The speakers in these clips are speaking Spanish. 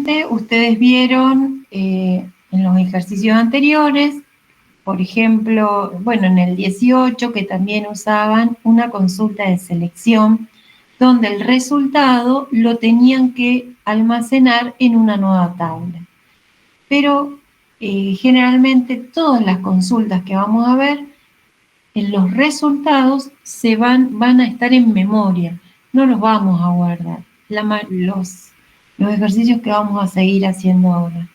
Seguramente ustedes vieron en los ejercicios anteriores, por ejemplo, bueno, en el 18, que también usaban una consulta de selección, donde el resultado lo tenían que almacenar en una nueva tabla. Pero generalmente todas las consultas que vamos a ver, en los resultados van a estar en memoria, no los vamos a guardar. Los ejercicios que vamos a seguir haciendo ahora.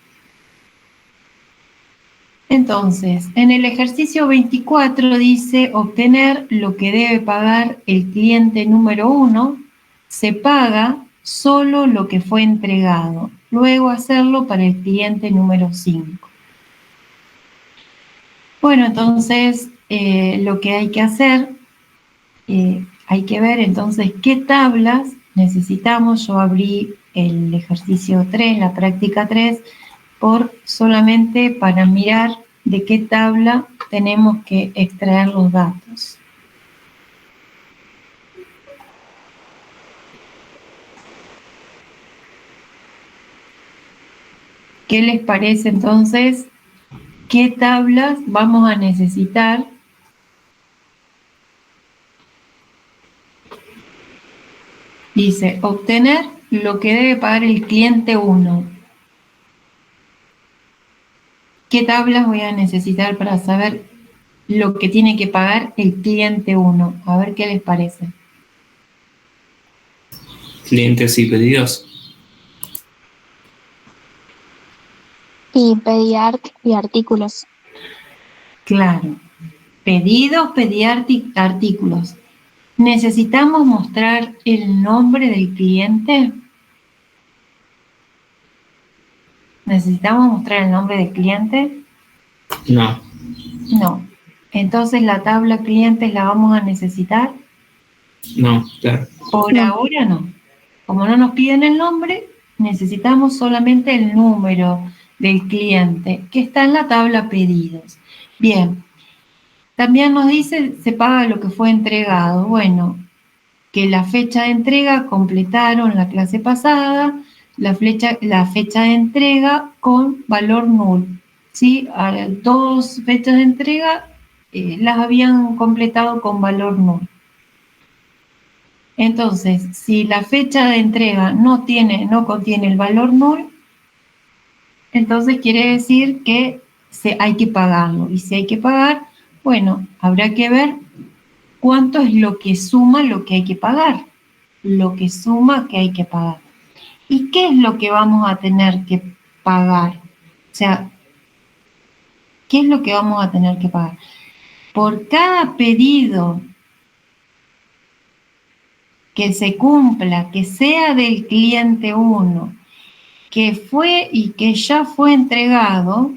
Entonces, en el ejercicio 24 dice obtener lo que debe pagar el cliente número 1, se paga solo lo que fue entregado, luego hacerlo para el cliente número 5. Bueno, entonces lo que hay que hacer, hay que ver entonces qué tablas necesitamos. Yo abrí el ejercicio 3, la práctica 3, solamente para mirar de qué tabla tenemos que extraer los datos. ¿Qué les parece entonces? ¿Qué tablas vamos a necesitar? Dice, obtener lo que debe pagar el cliente 1. ¿Qué tablas voy a necesitar para saber lo que tiene que pagar el cliente 1? A ver qué les parece. Clientes y pedidos. Y pedir y artículos. Claro. Pedidos, artículos. ¿Necesitamos mostrar el nombre del cliente? ¿Necesitamos mostrar el nombre del cliente? No. No. Entonces, ¿la tabla clientes la vamos a necesitar? No, claro. Por ahora no. Como no nos piden el nombre, necesitamos solamente el número del cliente, que está en la tabla pedidos. Bien. También nos dice, se paga lo que fue entregado. Bueno, que la fecha de entrega completaron la clase pasada, la fecha de entrega con valor null. ¿Sí? A 2 fechas de entrega las habían completado con valor null. Entonces, si la fecha de entrega no contiene el valor null, entonces quiere decir que hay que pagarlo. Y si hay que pagar, bueno, habrá que ver cuánto es lo que suma lo que hay que pagar. Lo que suma que hay que pagar. ¿Y qué es lo que vamos a tener que pagar? O sea, ¿qué es lo que vamos a tener que pagar? Por cada pedido que se cumpla, que sea del cliente 1, que fue y que ya fue entregado, o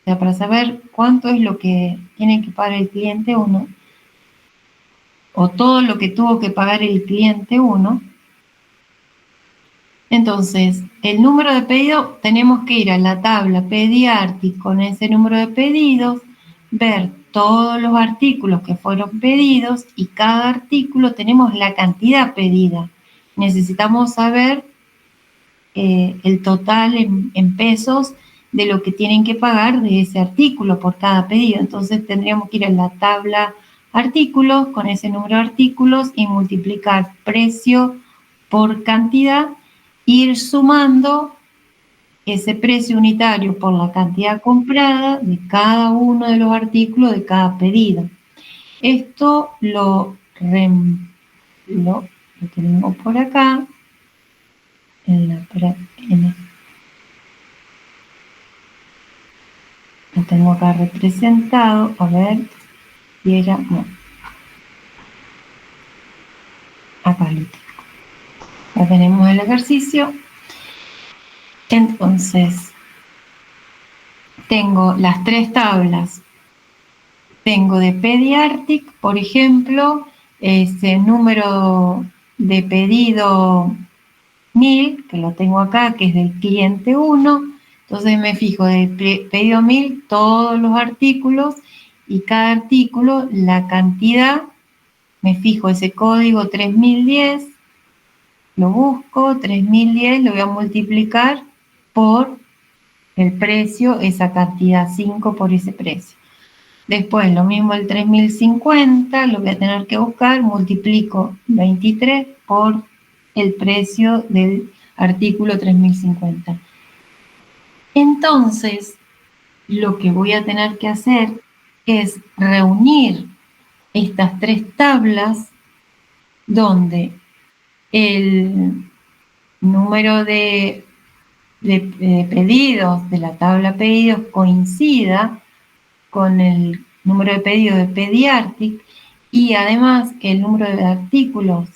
sea, para saber cuánto es lo que tiene que pagar el cliente 1, o todo lo que tuvo que pagar el cliente 1, entonces, el número de pedido, tenemos que ir a la tabla Pediartic con ese número de pedidos, ver todos los artículos que fueron pedidos y cada artículo tenemos la cantidad pedida. Necesitamos saber el total en pesos de lo que tienen que pagar de ese artículo por cada pedido. Entonces tendríamos que ir a la tabla artículos con ese número de artículos y multiplicar precio por cantidad, ir sumando ese precio unitario por la cantidad comprada de cada uno de los artículos de cada pedido. Esto lo tenemos por acá. Lo tengo acá representado. A ver si era. No. Acá lo tengo. Ya tenemos el ejercicio. Entonces, tengo las 3 tablas. Tengo de Pediartic, por ejemplo, ese número de pedido 1000, que lo tengo acá, que es del cliente 1. Entonces me fijo del pedido 1000 todos los artículos y cada artículo, la cantidad, me fijo ese código 3010, lo busco, 3010 lo voy a multiplicar por el precio, esa cantidad 5 por ese precio. Después, lo mismo el 3050, lo voy a tener que buscar, multiplico 23 por el precio del artículo 3050. Entonces, lo que voy a tener que hacer es reunir estas tres tablas donde el número de pedidos de la tabla pedidos coincida con el número de pedidos de Pediartic y además que el número de artículos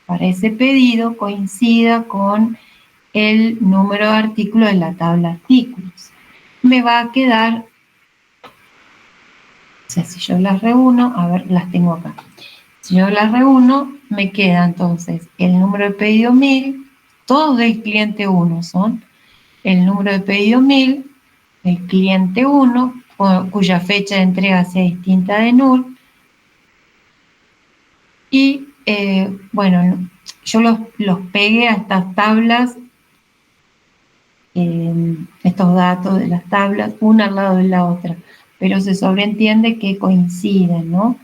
para ese pedido coincida con el número de artículos de la tabla artículos. Me va a quedar, o sea, si yo las reúno, a ver, las tengo acá. Si yo las reúno, me queda entonces el número de pedido 1000, todos del cliente 1 son, el número de pedido 1000, el cliente 1, cuya fecha de entrega sea distinta de NUR, y bueno, yo los pegué a estas tablas, estos datos de las tablas, una al lado de la otra, pero se sobreentiende que coinciden, ¿no?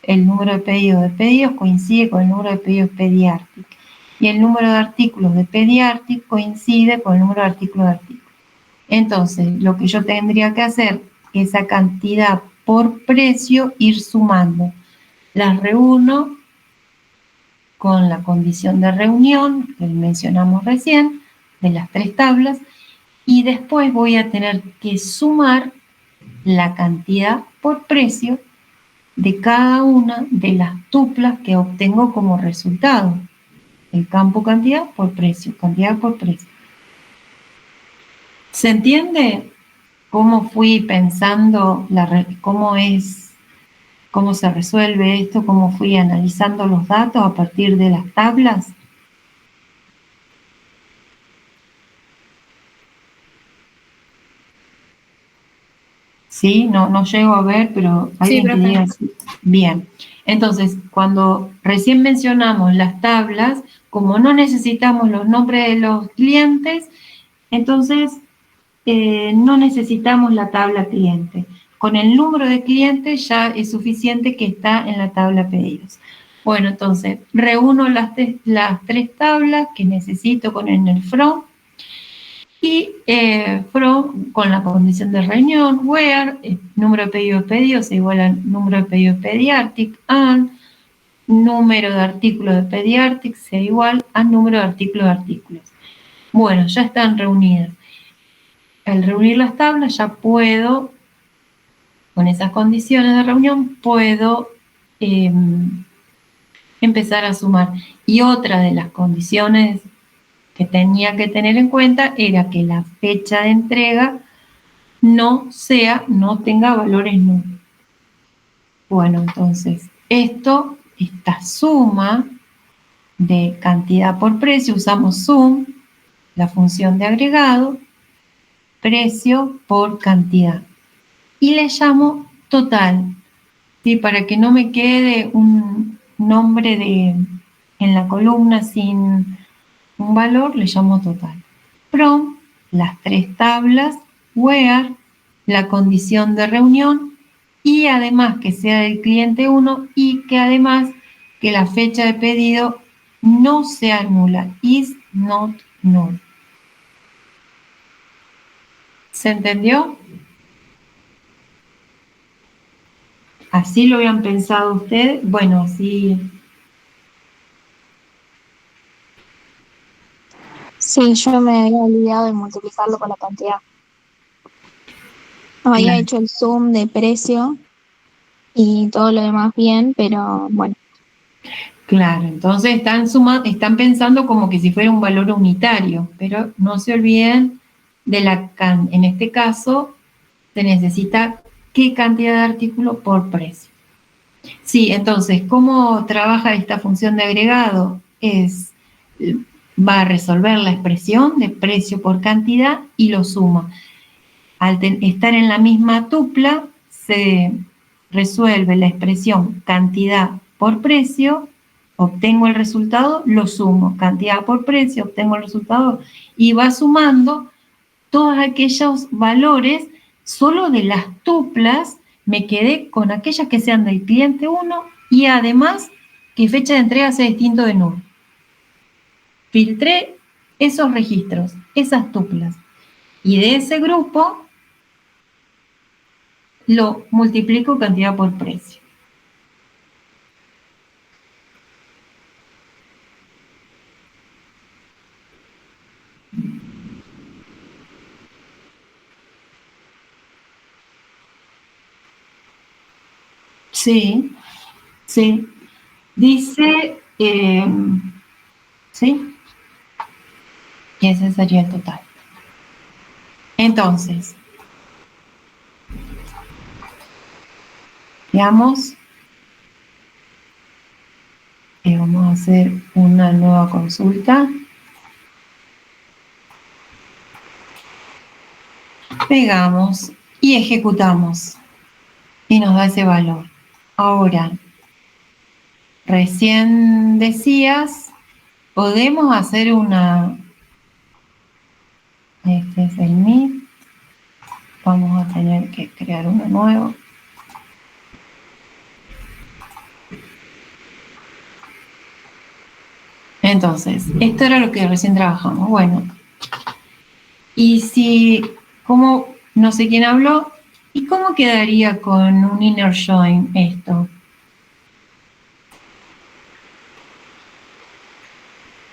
El número de pedidos coincide con el número de pedidos Pediartic, y el número de artículos de Pediartic coincide con el número de artículos de artículos. Entonces, lo que yo tendría que hacer, esa cantidad por precio, ir sumando. Las reúno con la condición de reunión que mencionamos recién, de las tres tablas, y después voy a tener que sumar la cantidad por precio de cada una de las tuplas que obtengo como resultado. El campo cantidad por precio, cantidad por precio. ¿Se entiende cómo fui pensando, cómo se resuelve esto, cómo fui analizando los datos a partir de las tablas? Sí, no llego a ver, pero alguien que diga así. Bien. Entonces, cuando recién mencionamos las tablas, como no necesitamos los nombres de los clientes, entonces no necesitamos la tabla cliente. Con el número de clientes ya es suficiente que está en la tabla pedidos. Bueno, entonces reúno las tres tablas que necesito en el from, y from con la condición de reunión, where, número de pedidos es igual al número de pedidos Pediartic, and número de artículos de Pediartic sea igual al número de artículos. Bueno, ya están reunidas. Al reunir las tablas ya puedo, con esas condiciones de reunión, puedo empezar a sumar. Y otra de las condiciones que tenía que tener en cuenta era que la fecha de entrega no tenga valores nulos. Bueno, entonces, esta suma de cantidad por precio, usamos sum, la función de agregado, precio por cantidad. Y le llamo total, ¿sí? Para que no me quede un nombre en la columna sin un valor, le llamo total. From, las tres tablas, where, la condición de reunión, y además que sea del cliente 1 y que además que la fecha de pedido no sea nula, is not null. ¿Se entendió? ¿Así lo habían pensado ustedes? Bueno, sí. Sí, yo me había olvidado de multiplicarlo con la cantidad. Había hecho el sum de precio y todo lo demás bien, pero bueno. Claro, entonces están pensando como que si fuera un valor unitario, pero no se olviden en este caso se necesita qué cantidad de artículo por precio. Sí, entonces, ¿cómo trabaja esta función de agregado? Va a resolver la expresión de precio por cantidad y lo suma. Al estar en la misma tupla, se resuelve la expresión cantidad por precio, obtengo el resultado, lo sumo. Cantidad por precio, obtengo el resultado y va sumando todos aquellos valores, solo de las tuplas me quedé con aquellas que sean del cliente 1 y además que fecha de entrega sea distinto de nulo. Filtré esos registros, esas tuplas, y de ese grupo lo multiplico cantidad por precio. Sí, sí. Dice, sí, y ese sería el total. Entonces, veamos. Vamos a hacer una nueva consulta. Pegamos y ejecutamos. Y nos da ese valor. Ahora, recién decías, podemos hacer una... Este es el MIT. Vamos a tener que crear uno nuevo. Entonces, esto era lo que recién trabajamos. Bueno, y si, como no sé quién habló, ¿y cómo quedaría con un inner join esto?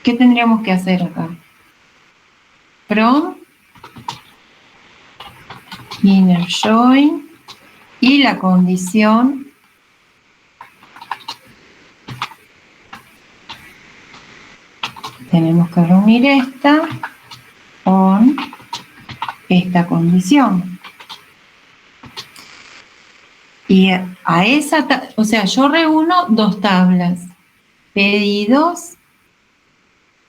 ¿Qué tendríamos que hacer acá? From, inner join, y la condición tenemos que reunir esta con esta condición. Y a esa, o sea, yo reúno dos tablas. Pedidos,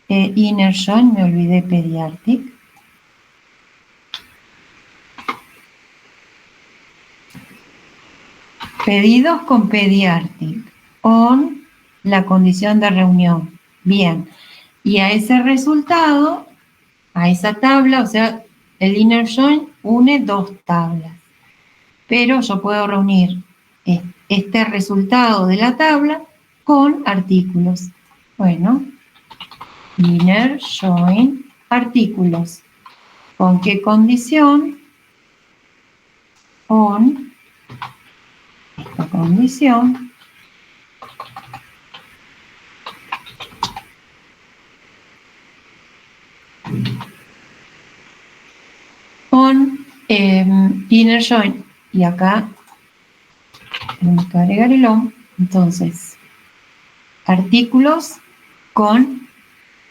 inner join, me olvidé Pediartic. Pedidos con Pediartic, con la condición de reunión. Bien. Y a ese resultado, a esa tabla, o sea, el inner join une dos tablas. Pero yo puedo reunir este resultado de la tabla con artículos. Bueno, inner join artículos. ¿Con qué condición? Con esta condición. Con inner join. Y acá tenemos que agregar el ON. Entonces, artículos con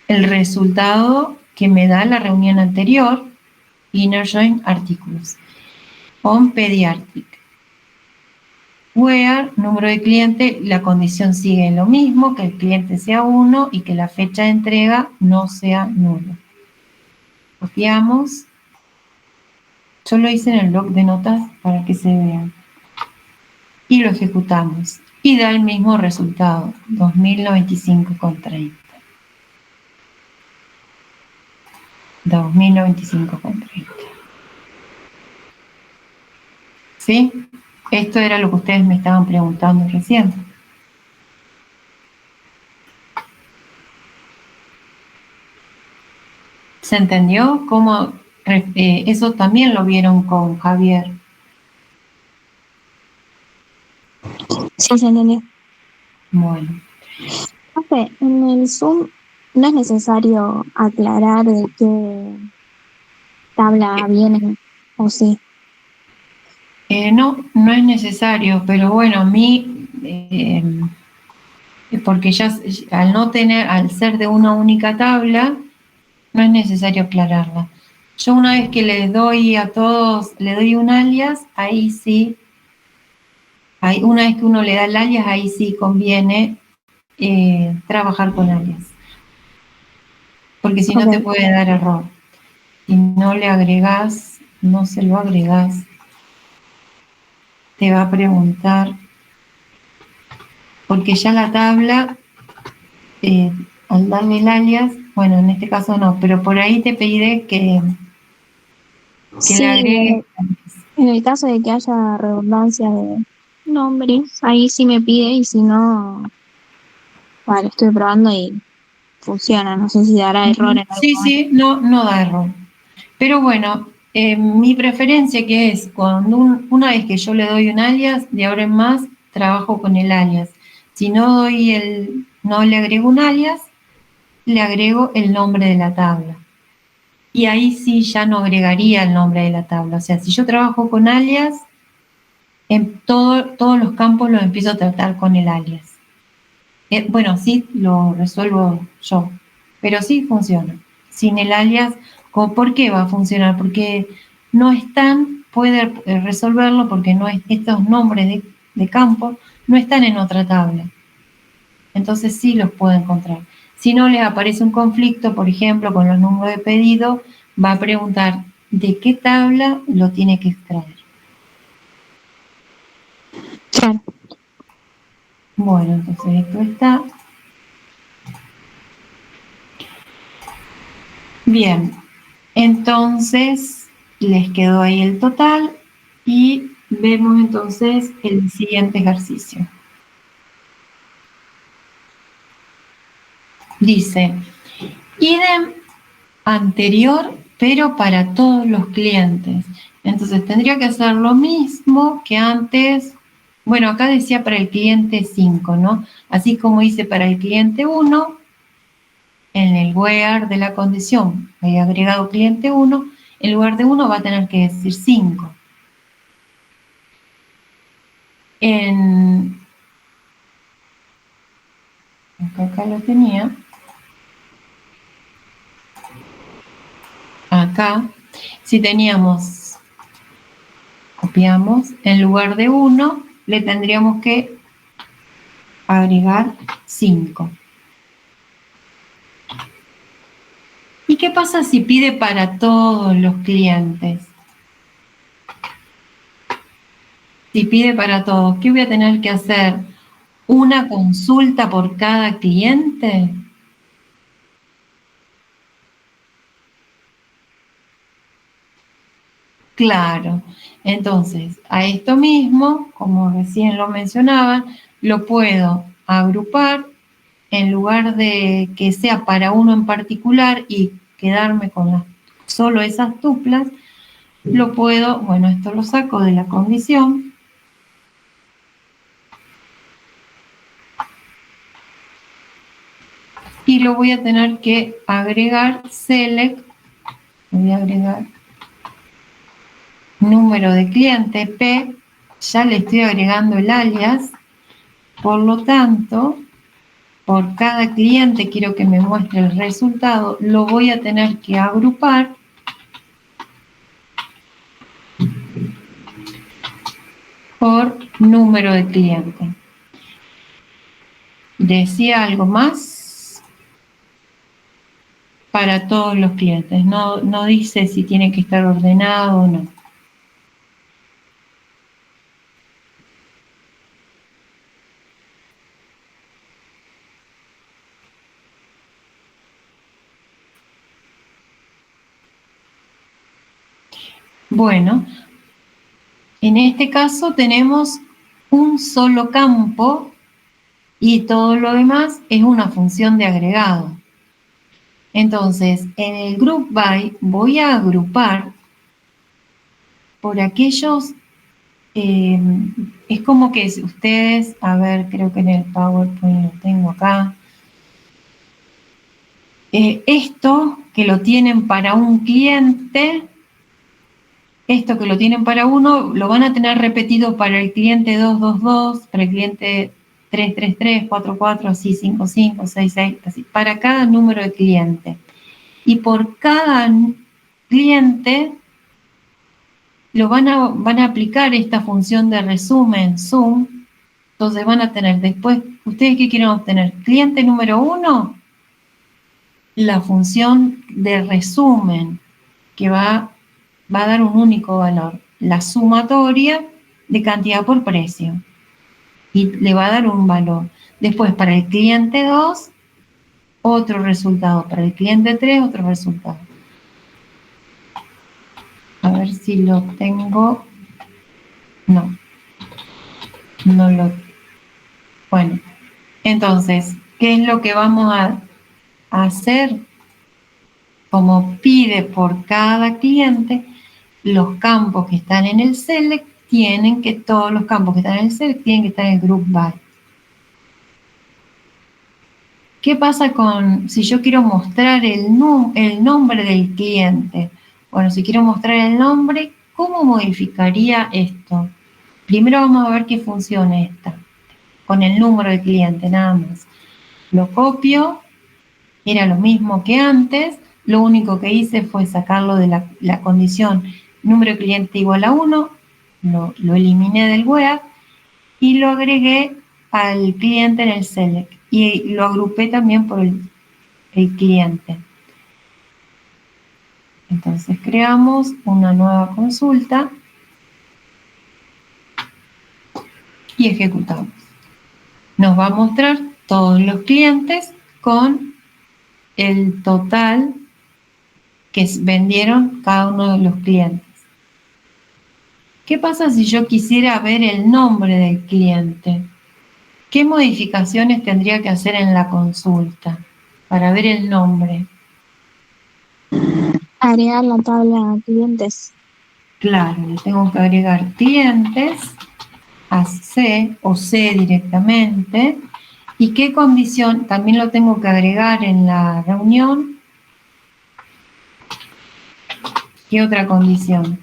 el resultado que me da la reunión anterior, inner join artículos. On Pediartic. Where, número de cliente, la condición sigue lo mismo, que el cliente sea 1 y que la fecha de entrega no sea nulo. Copiamos. Yo lo hice en el bloc de notas para que se vean. Y lo ejecutamos. Y da el mismo resultado, 2095,30. 2095,30. ¿Sí? Esto era lo que ustedes me estaban preguntando recién. ¿Se entendió? ¿Cómo? Eso también lo vieron con Javier. Sí, se entendió. Bueno. Profe, en el Zoom no es necesario aclarar de qué tabla viene, ¿o sí? No, no es necesario, pero bueno, a mí, porque ya al no tener, al ser de una única tabla, no es necesario aclararla. Yo una vez que les doy a todos, le doy un alias, ahí sí, una vez que uno le da el alias, ahí sí conviene trabajar con alias. Porque si no te puede dar error. Si no le agregás, no se lo agregás, te va a preguntar, porque ya la tabla, al darle el alias, bueno, en este caso no, pero por ahí te pediré que Que le agregue. En el caso de que haya redundancia de nombres, ahí sí me pide y si no, vale, estoy probando y funciona. No sé si dará error en algún Sí, momento. sí, no, no da error. Pero bueno, mi preferencia que es cuando una vez que yo le doy un alias, de ahora en más trabajo con el alias. Si no no le agrego un alias, le agrego el nombre de la tabla. Y ahí sí ya no agregaría el nombre de la tabla. O sea, si yo trabajo con alias, en todos los campos los empiezo a tratar con el alias. Bueno, sí lo resuelvo yo, pero sí funciona. Sin el alias, ¿por qué va a funcionar? Porque no están, puede resolverlo porque estos nombres de campos no están en otra tabla. Entonces sí los puede encontrar. Si no les aparece un conflicto, por ejemplo, con los números de pedido, va a preguntar de qué tabla lo tiene que extraer. Claro. Bueno, entonces esto está. Bien, entonces les quedó ahí el total y vemos entonces el siguiente ejercicio. Dice, idem anterior, pero para todos los clientes. Entonces tendría que hacer lo mismo que antes. Bueno, acá decía para el cliente 5, ¿no? Así como hice para el cliente 1, en el where de la condición he agregado cliente 1, en lugar de 1 va a tener que decir 5. Acá lo tenía. Acá, si teníamos, copiamos, en lugar de 1, le tendríamos que agregar 5. ¿Y qué pasa si pide para todos los clientes? Si pide para todos, ¿qué voy a tener que hacer? ¿Una consulta por cada cliente? Claro. Entonces, a esto mismo, como recién lo mencionaba, lo puedo agrupar en lugar de que sea para uno en particular y quedarme con solo esas tuplas, lo puedo, bueno, esto lo saco de la condición. Y lo voy a tener que agregar select, voy a agregar número de cliente P, ya le estoy agregando el alias, por lo tanto, por cada cliente quiero que me muestre el resultado, lo voy a tener que agrupar por número de cliente. Decía algo más para todos los clientes, no dice si tiene que estar ordenado o no. Bueno, en este caso tenemos un solo campo y todo lo demás es una función de agregado. Entonces, en el group by voy a agrupar por aquellos, es como que si ustedes, a ver, creo que en el PowerPoint lo tengo acá, esto que lo tienen para un cliente, esto que lo tienen para uno, lo van a tener repetido para el cliente 222, para el cliente 333, 44, así 55, 66, así, para cada número de cliente. Y por cada cliente van a aplicar esta función de resumen, sum. Entonces van a tener después, ¿ustedes qué quieren obtener? Cliente número 1, la función de resumen, que va a dar un único valor, la sumatoria de cantidad por precio, y le va a dar un valor. Después, para el cliente 2, otro resultado. Para el cliente 3, otro resultado. A ver si lo tengo. No, no lo. Bueno, entonces, ¿qué es lo que vamos a hacer? Como pide por cada cliente, los campos que están en el select todos los campos que están en el select tienen que estar en el group by. ¿Qué pasa si yo quiero mostrar el nombre del cliente? Bueno, si quiero mostrar el nombre, ¿cómo modificaría esto? Primero vamos a ver qué función esta, con el número de cliente nada más. Lo copio, era lo mismo que antes, lo único que hice fue sacarlo de la condición número de cliente igual a 1, lo eliminé del web y lo agregué al cliente en el select y lo agrupé también por el cliente. Entonces creamos una nueva consulta y ejecutamos. Nos va a mostrar todos los clientes con el total que vendieron cada uno de los clientes. ¿Qué pasa si yo quisiera ver el nombre del cliente? ¿Qué modificaciones tendría que hacer en la consulta para ver el nombre? Agregar la tabla clientes. Claro, le tengo que agregar clientes a C o C directamente. ¿Y qué condición? También lo tengo que agregar en la reunión. ¿Qué otra condición?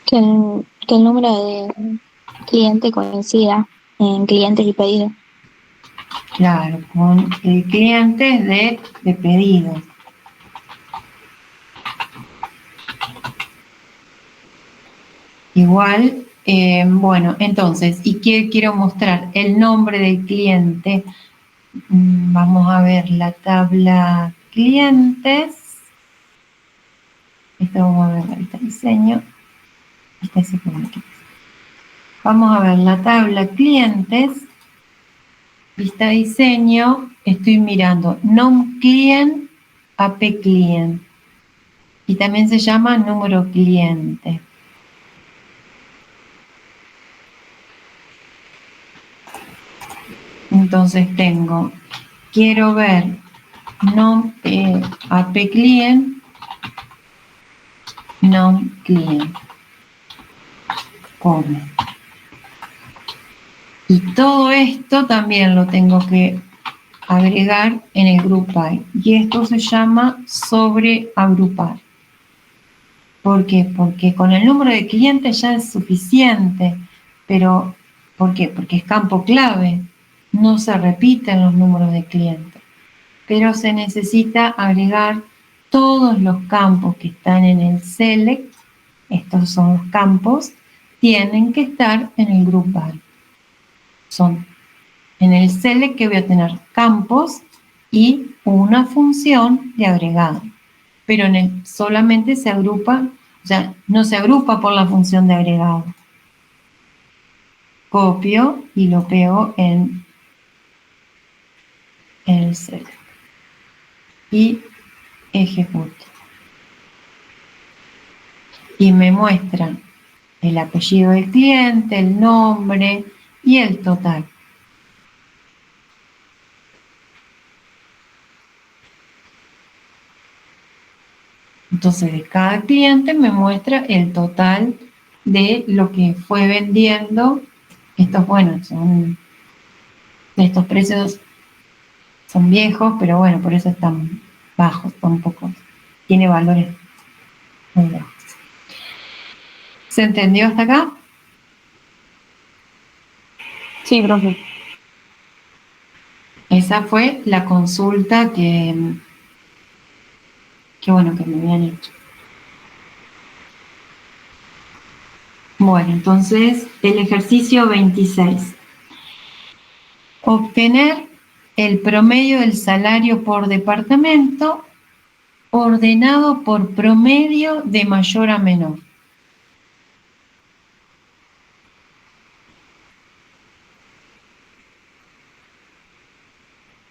Que el número de cliente coincida en clientes y pedidos. Claro, con el cliente de pedido. Igual, bueno, entonces, ¿y qué quiero mostrar? El nombre del cliente. Vamos a ver la tabla clientes. Esto vamos a ver la vista diseño. Vamos a ver la tabla clientes. Vista diseño. Estoy mirando nom client, ap client. Y también se llama número cliente. Entonces quiero ver nom ap client, nom client. Come. Y todo esto también lo tengo que agregar en el group by. Y esto se llama sobreagrupar. ¿Por qué? Porque con el número de clientes ya es suficiente. Pero, ¿por qué? Porque es campo clave. No se repiten los números de clientes. Pero se necesita agregar todos los campos que están en el select. Estos son los campos. Tienen que estar en el group by. Son en el select que voy a tener campos y una función de agregado. Pero solamente se agrupa, o sea, no se agrupa por la función de agregado. Copio y lo pego en el select. Y ejecuto. Y me muestra el apellido del cliente, el nombre y el total. Entonces, de cada cliente me muestra el total de lo que fue vendiendo. Estos, bueno, estos precios son viejos, pero bueno, por eso están bajos, tiene valores muy bajos. ¿Se entendió hasta acá? Sí, profe. Esa fue la consulta que bueno, que me habían hecho. Bueno, entonces el ejercicio 26. Obtener el promedio del salario por departamento ordenado por promedio de mayor a menor.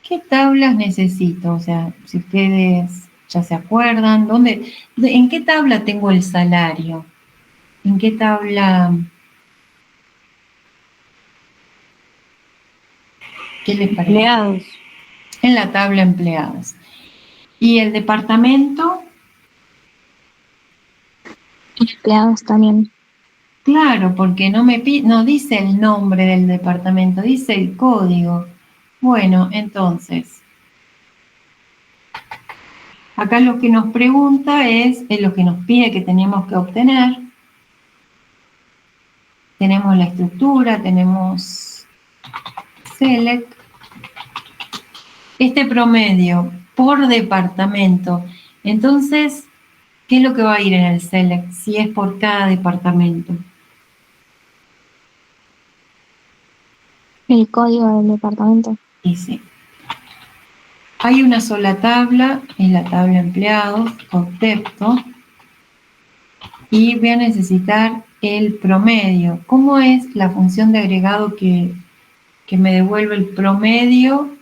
¿Qué tablas necesito? O sea, si ustedes ¿Ya se acuerdan? ¿En qué tabla tengo el salario? ¿En qué tabla? ¿Qué les parece? Empleados. En la tabla empleados. ¿Y el departamento? Empleados también. Claro, porque no dice el nombre del departamento, dice el código. Bueno, entonces, acá lo que nos pregunta es lo que nos pide que tenemos que obtener. Tenemos la estructura, tenemos select. Este promedio por departamento. Entonces, ¿qué es lo que va a ir en el select si es por cada departamento? El código del departamento. Y sí. Hay una sola tabla, es la tabla empleados, concepto, y voy a necesitar el promedio. ¿Cómo es la función de agregado que me devuelve el promedio?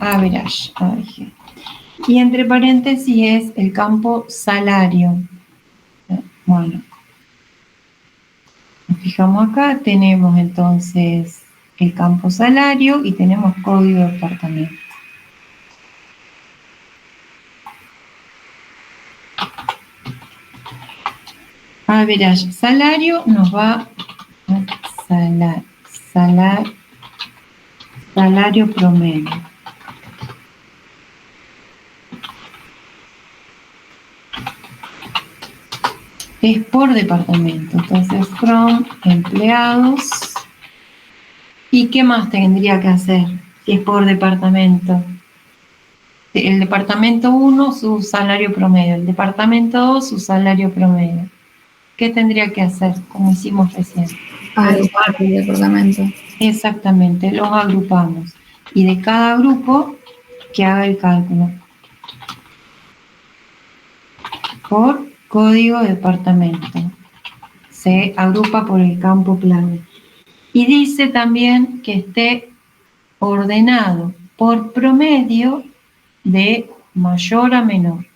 Average. Y entre paréntesis es el campo salario. Bueno, nos fijamos acá, tenemos entonces el campo salario y tenemos código de departamento. Average salario nos va a salario promedio. Es por departamento, entonces from empleados. ¿Y qué más tendría que hacer si es por departamento? El departamento 1 su salario promedio, el departamento 2 su salario promedio. ¿Qué tendría que hacer como hicimos recién? Agrupar el departamento. Exactamente, los agrupamos. Y de cada grupo que haga el cálculo. Por código de departamento. Se agrupa por el campo clave. Y dice también que esté ordenado por promedio de mayor a menor.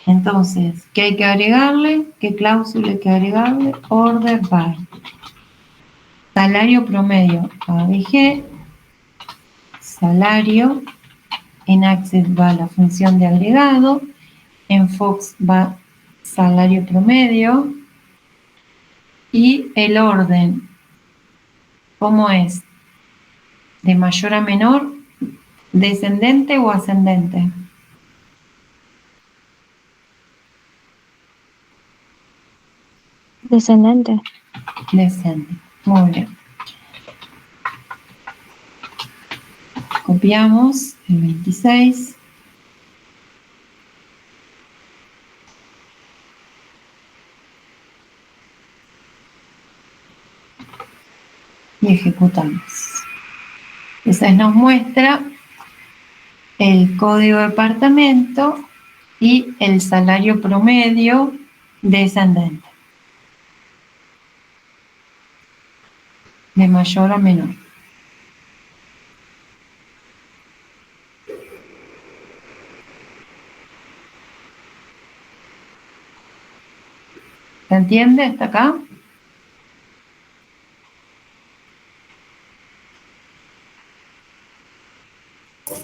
Entonces, ¿qué hay que agregarle? ¿Qué cláusula hay que agregarle? Order by. Salario promedio ABG. Salario. En Access va la función de agregado. En Fox va salario promedio. Y el orden, ¿cómo es? ¿De mayor a menor? ¿Descendente o ascendente? Descendente. Descendente. Muy bien. Copiamos el 26. Y ejecutamos. Entonces nos muestra el código de departamento y el salario promedio descendente. De mayor a menor. ¿Se entiende hasta acá?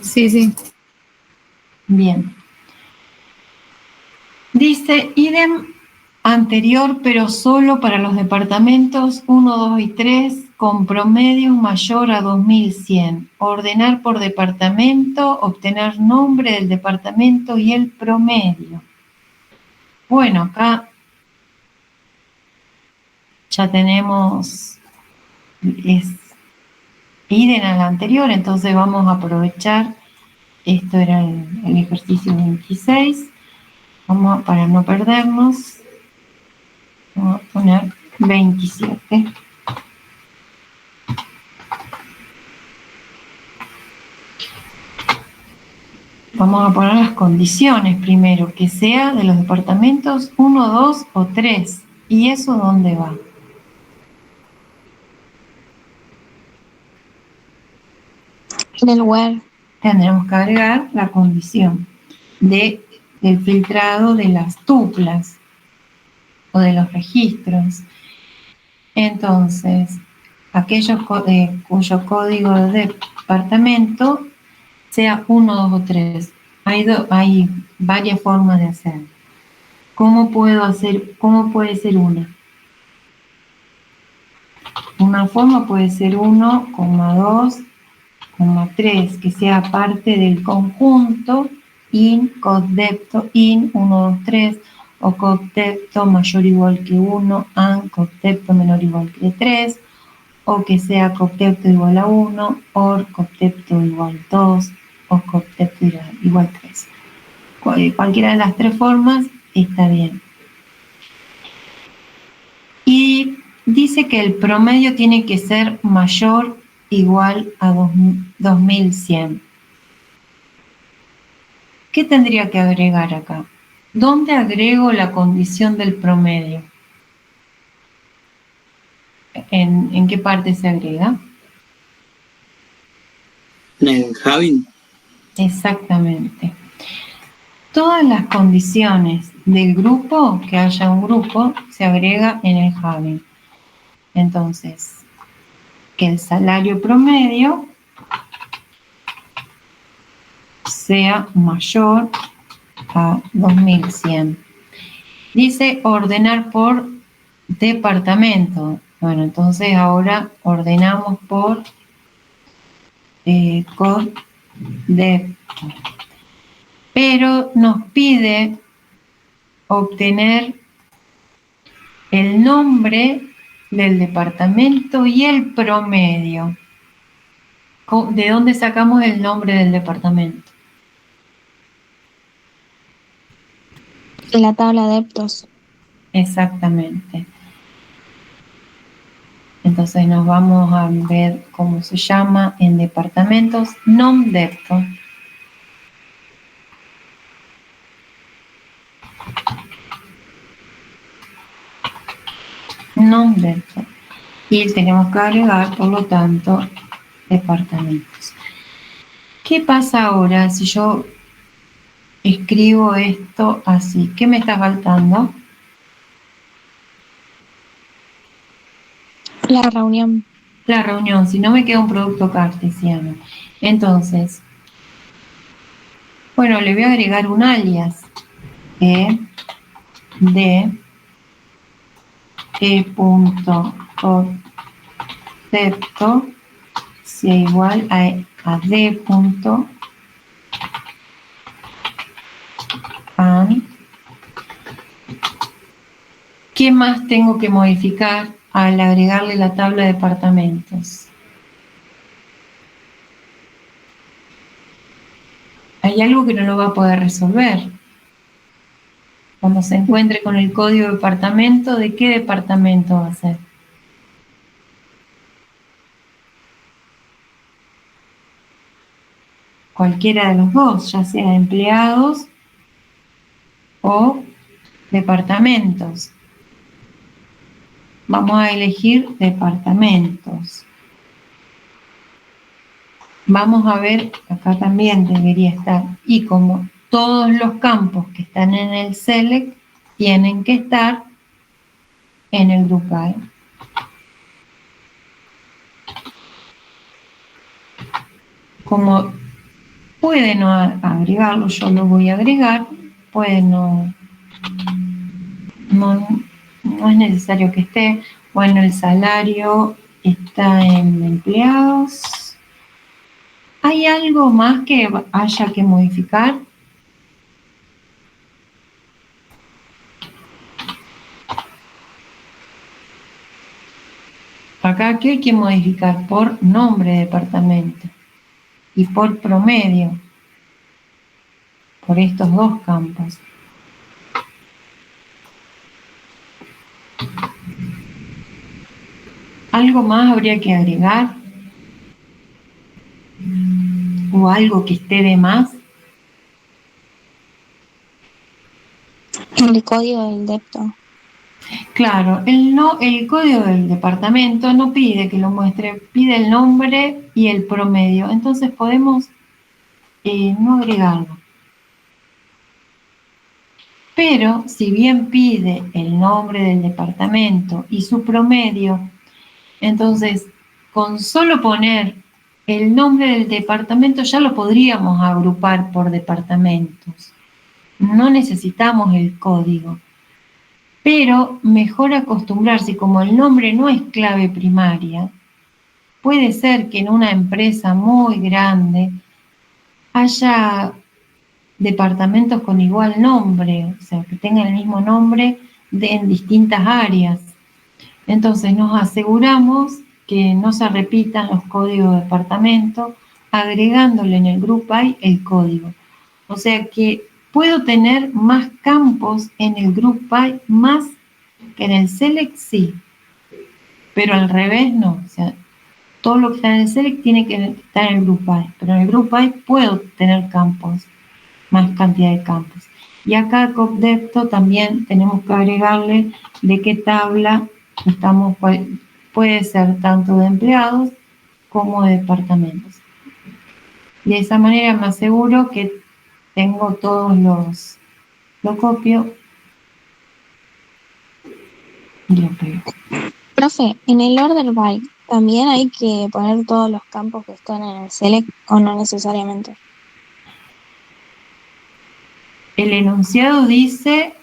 Sí, sí. Bien. Dice idem anterior, pero solo para los departamentos 1, 2 y 3 con promedio mayor a 2100. Ordenar por departamento, obtener nombre del departamento y el promedio. Bueno, acá ya tenemos, es idem al anterior, entonces vamos a aprovechar, esto era el ejercicio 26, para no perdernos, vamos a poner 27. Vamos a poner las condiciones primero, que sea de los departamentos 1, 2 o 3. ¿Y eso dónde va? Del where. Tendremos que agregar la condición del filtrado de las tuplas o de los registros. Entonces, aquellos cuyo código de departamento sea 1, 2 o 3. Hay varias formas de hacer. ¿Cómo puede ser una? Una forma puede ser 1, 2, 3, que sea parte del conjunto in, codepto in, 1, 2, 3, o codepto mayor o igual que 1, and codepto menor o igual que 3, o que sea codepto igual a 1, or codepto igual 2, o codepto igual 3. Cualquiera de las tres formas está bien. Y dice que el promedio tiene que ser mayor o igual a 2100. ¿Qué tendría que agregar acá? ¿Dónde agrego la condición del promedio? ¿En qué parte se agrega? En Javin. Exactamente. Todas las condiciones del grupo, que haya un grupo, se agrega en el Javin. Entonces, que el salario promedio sea mayor a 2100. Dice ordenar por departamento. Bueno, entonces ahora ordenamos por codepto. Pero nos pide obtener el nombre del departamento y el promedio. ¿De dónde sacamos el nombre del departamento? En la tabla de adeptos. Exactamente. Entonces nos vamos a ver cómo se llama en departamentos, nom-depto. Nom-depto. Y tenemos que agregar, por lo tanto, departamentos. ¿Qué pasa ahora si yo escribo esto así? ¿Qué me está faltando? La reunión. La reunión, si no me queda un producto cartesiano. Entonces, bueno, le voy a agregar un alias. Punto concepto sea igual a D punto and. ¿Qué más tengo que modificar al agregarle la tabla de departamentos? Hay algo que no lo va a poder resolver. Cuando se encuentre con el código de departamento, ¿de qué departamento va a ser? Cualquiera de los dos, ya sea empleados o departamentos. Vamos a elegir departamentos. Vamos a ver, acá también debería estar, y como todos los campos que están en el select tienen que estar en el Drupal. Como puede no agregarlo, yo lo voy a agregar, puede no es necesario que esté. Bueno, el salario está en empleados. ¿Hay algo más que haya que modificar? Acá, ¿qué hay que modificar? Por nombre de departamento y por promedio, por estos dos campos. ¿Algo más habría que agregar? ¿O algo que esté de más? El código del depto. Claro, el código del departamento no pide que lo muestre, pide el nombre y el promedio. Entonces podemos no agregarlo. Pero si bien pide el nombre del departamento y su promedio, entonces con solo poner el nombre del departamento ya lo podríamos agrupar por departamentos. No necesitamos el código. Pero mejor acostumbrarse, como el nombre no es clave primaria, puede ser que en una empresa muy grande haya departamentos con igual nombre, o sea, que tengan el mismo nombre en distintas áreas. Entonces nos aseguramos que no se repitan los códigos de departamento, agregándole en el Group By el código. O sea que puedo tener más campos en el Group By más que en el Select, sí, pero al revés no. O sea, todo lo que está en el Select tiene que estar en el Group By, pero en el Group By puedo tener campos, más cantidad de campos. Y acá a Copdepto también tenemos que agregarle de qué tabla estamos, puede ser tanto de empleados como de departamentos. Y de esa manera me aseguro que tengo todos lo copio y lo pego. Profe, en el order by, ¿también hay que poner todos los campos que están en el select o no necesariamente? El enunciado dice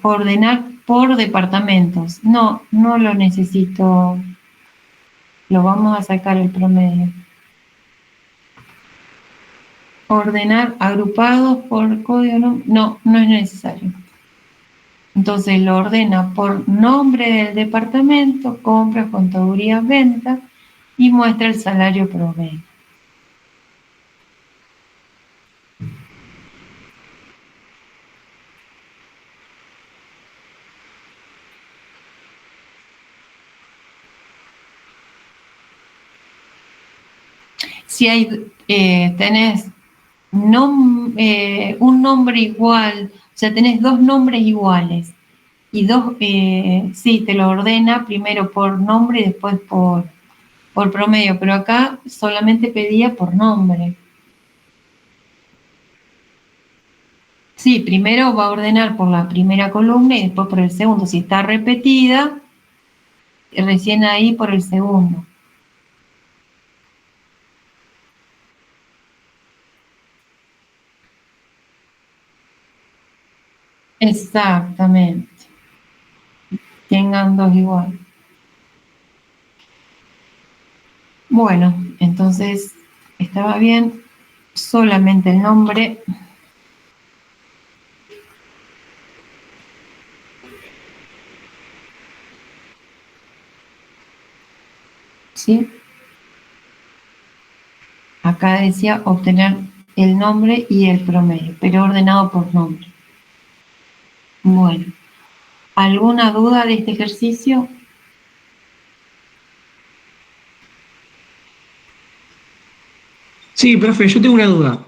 ordenar por departamentos. No, no lo necesito. Lo vamos a sacar el promedio. Ordenar agrupados por código, no, no es necesario. Entonces lo ordena por nombre del departamento, compras, contaduría, venta y muestra el salario promedio. Si hay, tenés un nombre igual, o sea, tenés dos nombres iguales y dos, sí, te lo ordena primero por nombre y después por promedio, pero acá solamente pedía por nombre. Sí, primero va a ordenar por la primera columna y después por el segundo. Si está repetida, recién ahí por el segundo. Exactamente. Tengan dos igual. Bueno, entonces estaba bien, solamente el nombre. ¿Sí? Acá decía obtener el nombre y el promedio, pero ordenado por nombre. Bueno, ¿alguna duda de este ejercicio? Sí, profe, yo tengo una duda.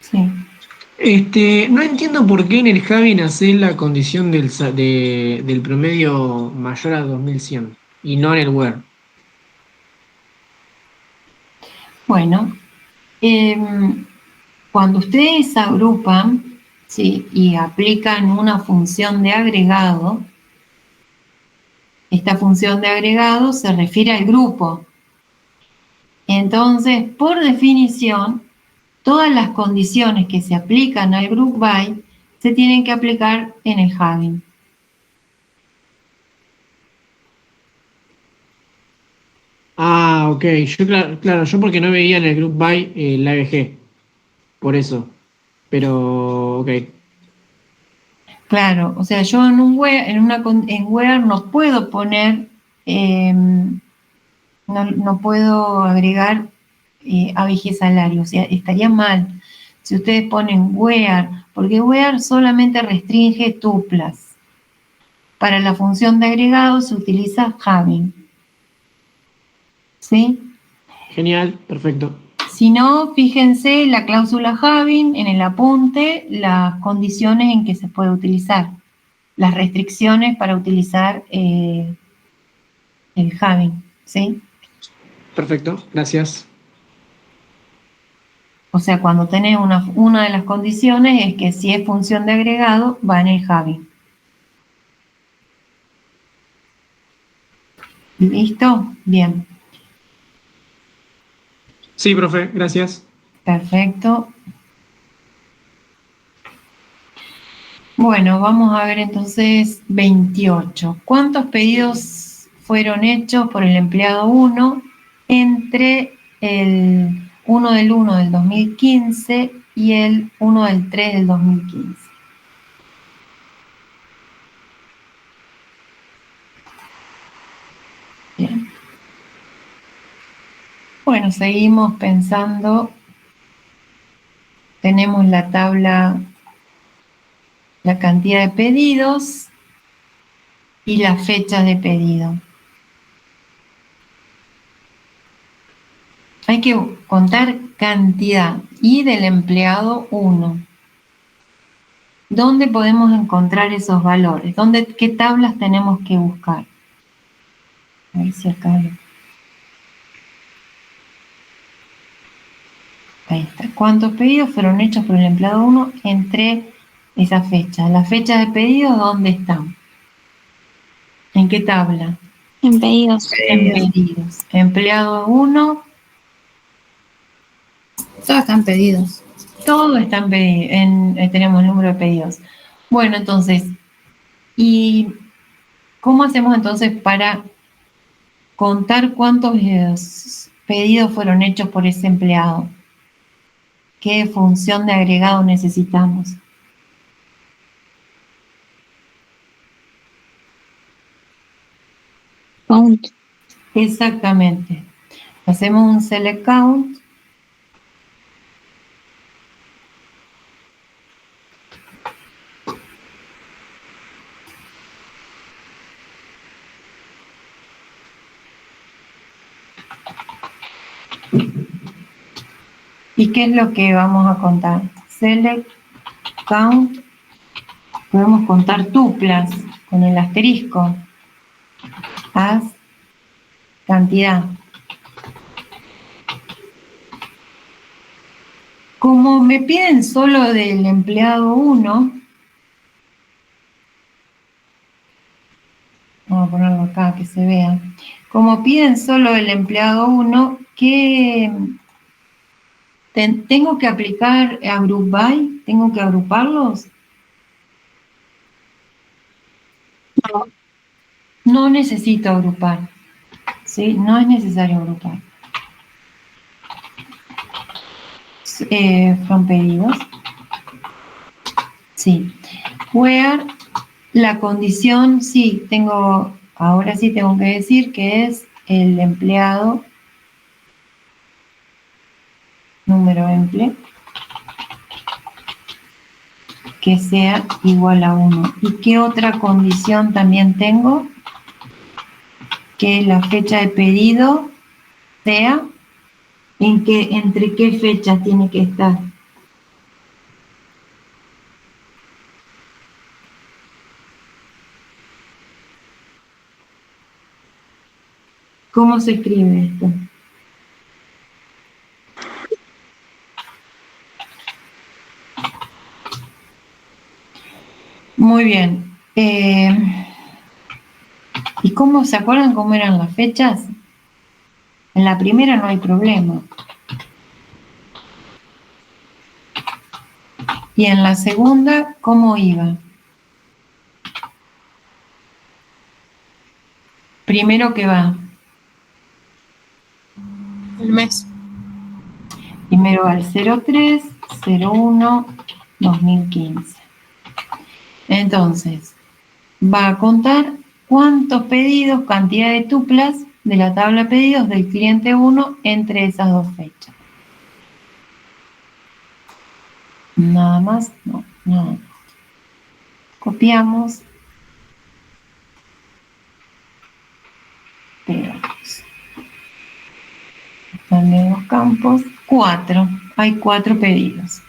Sí. No entiendo por qué en el Javi hace la condición del promedio mayor a 2100 y no en el Where. Bueno, cuando ustedes agrupan, ¿sí?, y aplican una función de agregado, esta función de agregado se refiere al grupo. Entonces, por definición, todas las condiciones que se aplican al group by se tienen que aplicar en el having. Ah, ok. Yo, claro, yo porque no veía en el group by la ABG. Por eso. Pero, ok. Claro, o sea, yo en where no puedo poner, no puedo agregar ABG salario, o sea, estaría mal si ustedes ponen where, porque where solamente restringe tuplas. Para la función de agregado se utiliza having. ¿Sí? Genial, perfecto. Si no, fíjense la cláusula having en el apunte, las condiciones en que se puede utilizar. las restricciones para utilizar el having, ¿sí? Perfecto, gracias. O sea, cuando tenés una de las condiciones es que si es función de agregado, va en el having. ¿Listo? Bien. Sí, profe, gracias. Perfecto. Bueno, vamos a ver entonces 28. ¿Cuántos pedidos fueron hechos por el empleado 1 entre el 1 del 1 del 2015 y el 1 del 3 del 2015? Bien. Bueno, seguimos pensando. Tenemos la tabla, la cantidad de pedidos y las fechas de pedido. Hay que contar cantidad y del empleado 1. ¿Dónde podemos encontrar esos valores? ¿Qué tablas tenemos que buscar? A ver si acá. Ahí está. ¿Cuántos pedidos fueron hechos por el empleado 1 entre esa fecha? ¿Las fechas de pedido dónde están? ¿En qué tabla? En pedidos. En pedidos. Empleado 1, Todos están pedidos. todo está en pedidos. Tenemos el número de pedidos. Bueno, entonces, ¿y cómo hacemos entonces para contar cuántos pedidos fueron hechos por ese empleado? ¿Qué función de agregado necesitamos? Count. Exactamente. Hacemos un select count. ¿Y qué es lo que vamos a contar? Select count. Podemos contar tuplas con el asterisco. As cantidad. Como me piden solo del empleado 1, vamos a ponerlo acá que se vea. Como piden solo el empleado 1, ¿qué tengo que aplicar a group by? ¿Tengo que agruparlos? No. No necesito agrupar, ¿sí? No es necesario agrupar. From pedidos. Sí. Where la condición, sí, ahora sí tengo que decir que es el empleado número emple que sea igual a 1. ¿Y qué otra condición también tengo? Que la fecha de pedido sea entre qué fechas tiene que estar. ¿Cómo se escribe esto? Muy bien. ¿Y cómo se acuerdan cómo eran las fechas? En la primera no hay problema. Y en la segunda, ¿cómo iba? Primero que va. El mes. Primero va el 03, 01, 2015. Entonces, va a contar cuántos pedidos, cantidad de tuplas de la tabla de pedidos del cliente 1 entre esas dos fechas. Nada más, no, nada más. Copiamos. Pegamos. Están en los campos. 4. Hay 4 pedidos.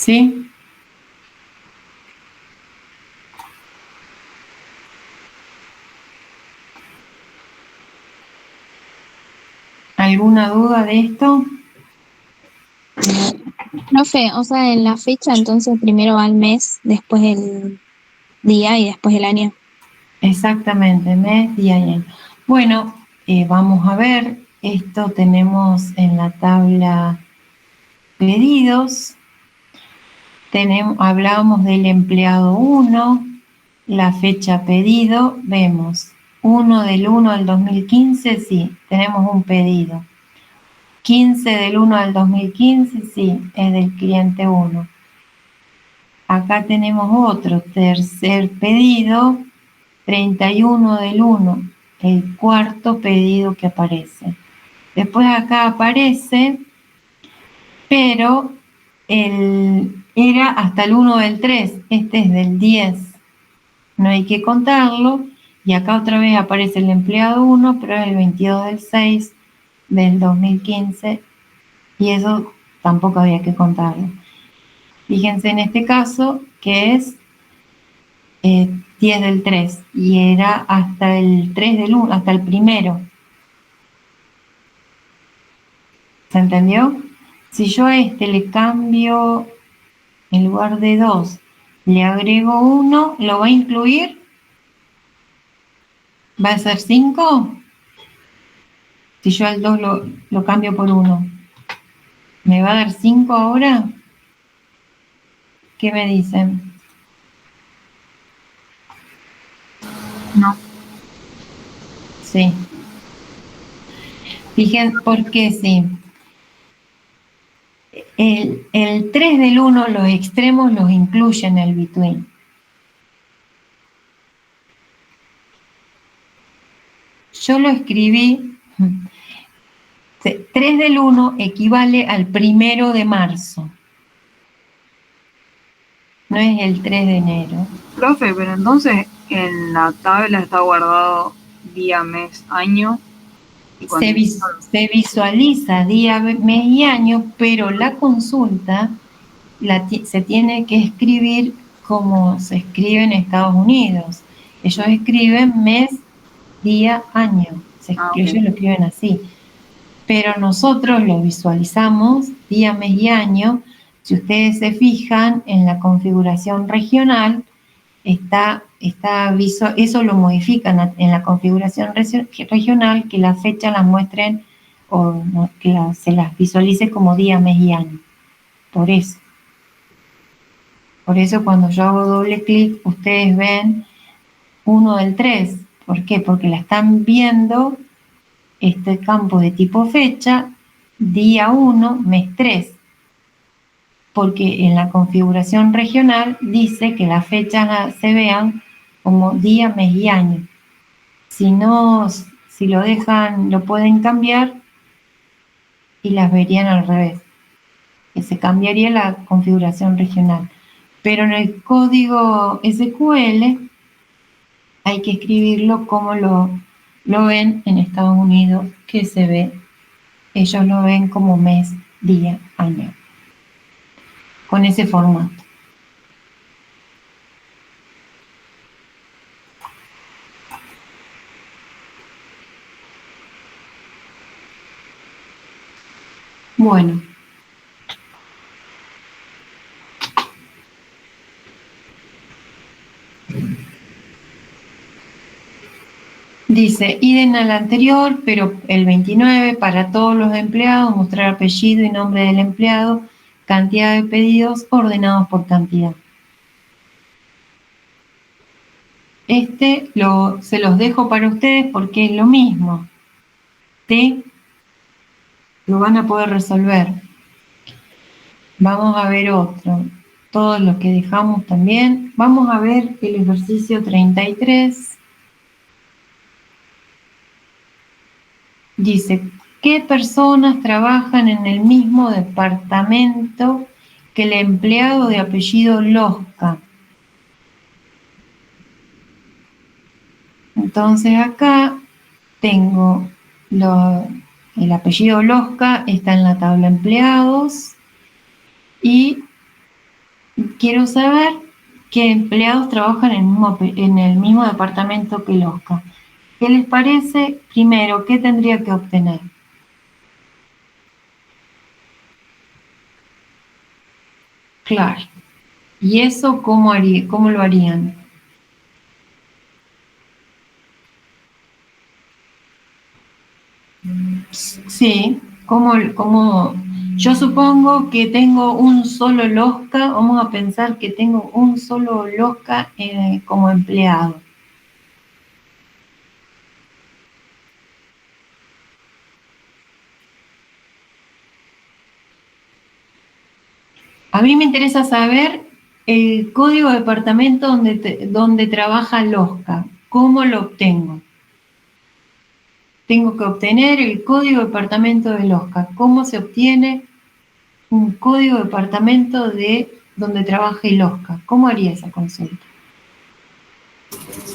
¿Sí? ¿Alguna duda de esto? Profe, o sea, en la fecha entonces primero va el mes, después el día y después el año. Exactamente, mes, día y año. Bueno, vamos a ver, esto tenemos en la tabla pedidos, hablábamos del empleado 1, la fecha pedido, vemos 1 del 1 del 2015, sí, tenemos un pedido. 15 del 1 del 2015, sí, es del cliente 1. Acá tenemos otro tercer pedido, 31 del 1, el cuarto pedido que aparece. Después acá aparece, pero era hasta el 1 del 3, este es del 10, no hay que contarlo, y acá otra vez aparece el empleado 1, pero es el 22 del 6 del 2015, y eso tampoco había que contarlo. Fíjense en este caso que es 10 del 3 y era hasta el 3 del 1, hasta el primero. ¿Se entendió? Si yo a este le cambio, en lugar de 2, le agrego 1, ¿lo va a incluir? ¿Va a ser 5? Si yo al 2 lo cambio por 1, ¿me va a dar 5 ahora? ¿Qué me dicen? No. Sí. Fíjense, ¿por qué sí? El 3 del 1, los extremos los incluye en el between. Yo lo escribí, 3 del 1 equivale al 1 de marzo. No es el 3 de enero. Profe, pero entonces en la tabla está guardado día, mes, año. Y Se visualiza día, mes y año, pero la consulta se tiene que escribir como se escribe en Estados Unidos. Ellos escriben mes, día, año. Ellos lo escriben así. Pero nosotros lo visualizamos día, mes y año. Si ustedes se fijan en la configuración regional, eso lo modifican en la configuración regional, que la fecha las muestren o que se las visualice como día, mes y año. Por eso. Por eso cuando yo hago doble clic, ustedes ven 1 del 3. ¿Por qué? Porque la están viendo este campo de tipo fecha, día 1, mes 3. Porque en la configuración regional dice que las fechas se vean como día, mes y año. Si no, si lo dejan, lo pueden cambiar y las verían al revés. Que se cambiaría la configuración regional. Pero en el código SQL hay que escribirlo como lo ven en Estados Unidos, que se ve. Ellos lo ven como mes, día, año. Con ese formato. Bueno. Dice, idem al anterior, pero el 29 para todos los empleados, mostrar apellido y nombre del empleado, cantidad de pedidos ordenados por cantidad. Se los dejo para ustedes porque es lo mismo. ¿Sí? Lo van a poder resolver. Vamos a ver otro. Todos los que dejamos también. Vamos a ver el ejercicio 33. Dice, ¿qué personas trabajan en el mismo departamento que el empleado de apellido Losca? Entonces acá tengo el apellido Losca, está en la tabla empleados y quiero saber qué empleados trabajan en el mismo departamento que el Oscar. ¿Qué les parece? Primero, ¿qué tendría que obtener? Claro. ¿Y eso cómo lo harían? Sí, yo supongo que tengo un solo Losca, vamos a pensar que tengo un solo Losca como empleado. A mí me interesa saber el código de departamento donde trabaja Losca. ¿Cómo lo obtengo? Tengo que obtener el código de departamento de Losca. ¿Cómo se obtiene un código de departamento de donde trabaja el Oscar? ¿Cómo haría esa consulta?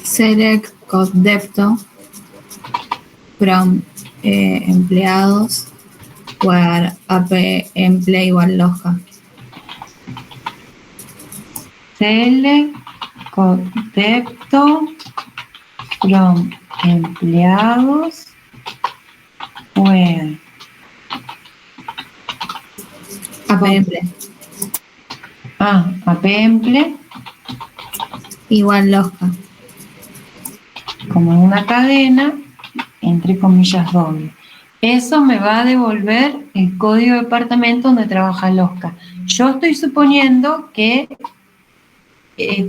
Select CODEPTO from empleados where AP emplea igual Loja. Select CODEPTO from empleados where AP emplea AP emplea igual Loja. como en una cadena, entre comillas doble. Eso me va a devolver el código de departamento donde trabaja el Oscar. Yo estoy suponiendo que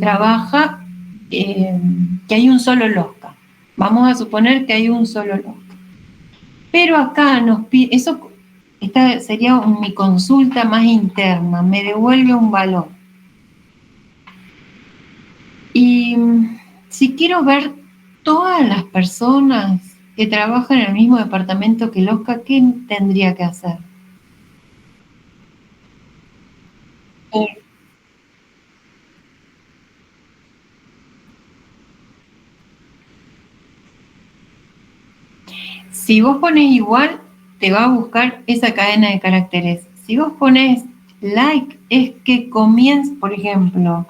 trabaja, que hay un solo Losca. Vamos a suponer que hay un solo Losca. Pero acá nos pide, esta sería mi consulta más interna, me devuelve un valor. Y si quiero ver todas las personas que trabajan en el mismo departamento que Losca, ¿qué tendría que hacer? Si vos pones igual, te va a buscar esa cadena de caracteres. Si vos pones like, es que comienza, por ejemplo,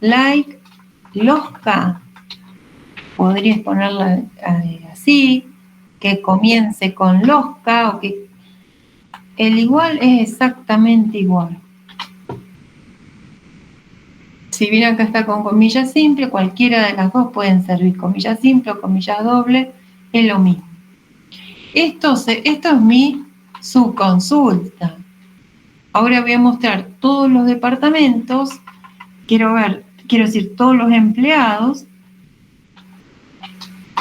like Losca, podrías ponerla así, que comience con Losca, o que el igual es exactamente igual. Si bien acá está con comillas simple, cualquiera de las dos pueden servir, comillas simple o comillas doble, es lo mismo. Esto es mi subconsulta. Ahora voy a mostrar todos los departamentos, quiero decir todos los empleados.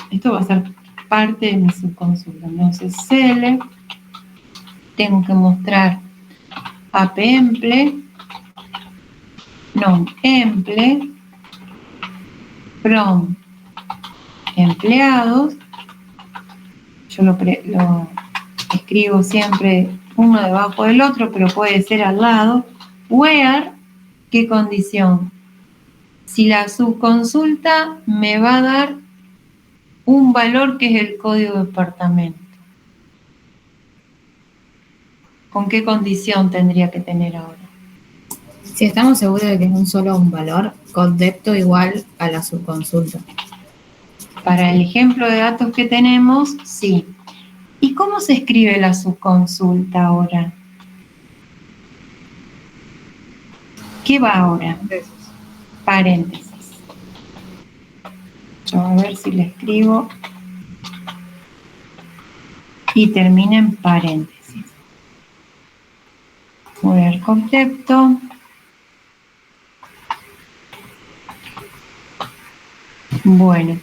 Esto va a ser parte de mi subconsulta. Entonces, select, tengo que mostrar AP emple, non emple, from empleados. Yo lo escribo siempre uno debajo del otro, pero puede ser al lado. Where, ¿qué condición? Si la subconsulta me va a dar un valor que es el código de departamento. ¿Con qué condición tendría que tener ahora? Si estamos seguros de que es un valor, CODEPTO igual a la subconsulta. Para el ejemplo de datos que tenemos, sí. ¿Y cómo se escribe la subconsulta ahora? ¿Qué va ahora? Paréntesis. Yo a ver si le escribo. Y termina en paréntesis. Voy al concepto. Bueno.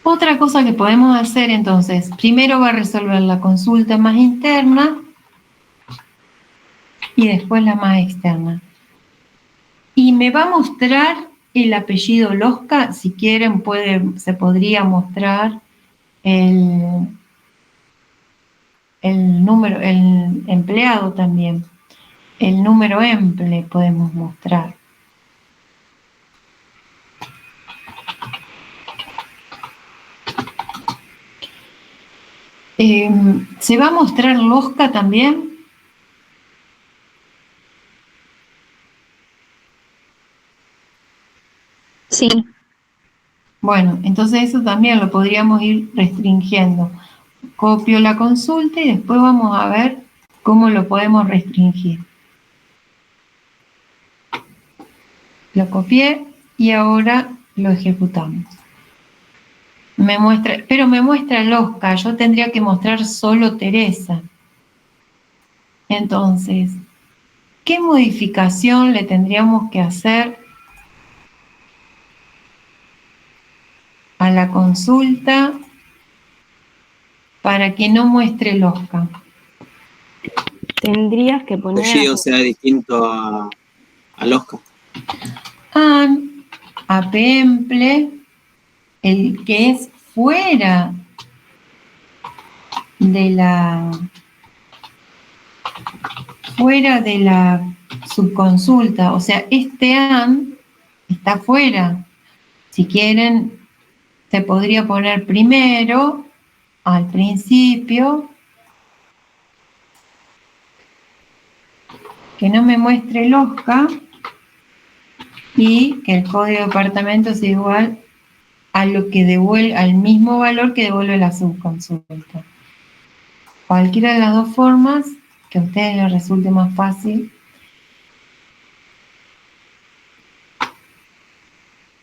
Otra cosa que podemos hacer entonces, primero va a resolver la consulta más interna y después la más externa. Y me va a mostrar el apellido Losca, si quieren se podría mostrar el número, el empleado también, el número emple podemos mostrar. ¿Se va a mostrar Losca también? Sí, Bueno, entonces eso también lo podríamos ir restringiendo. Copio la consulta y después vamos a ver cómo lo podemos restringir. Lo copié y ahora lo ejecutamos. Pero me muestra el Oscar, yo tendría que mostrar solo Teresa. Entonces, ¿qué modificación le tendríamos que hacer a la consulta para que no muestre el Oscar? tendrías que El poner apellido sea distinto al Oscar. A Pemple, el que es fuera de la subconsulta, o sea, este AN está fuera. Si quieren, se podría poner primero, al principio, que no me muestre el OSCA y que el código de departamento sea igual a lo que devuelve, al mismo valor que devuelve la subconsulta. Cualquiera de las dos formas que a ustedes les resulte más fácil.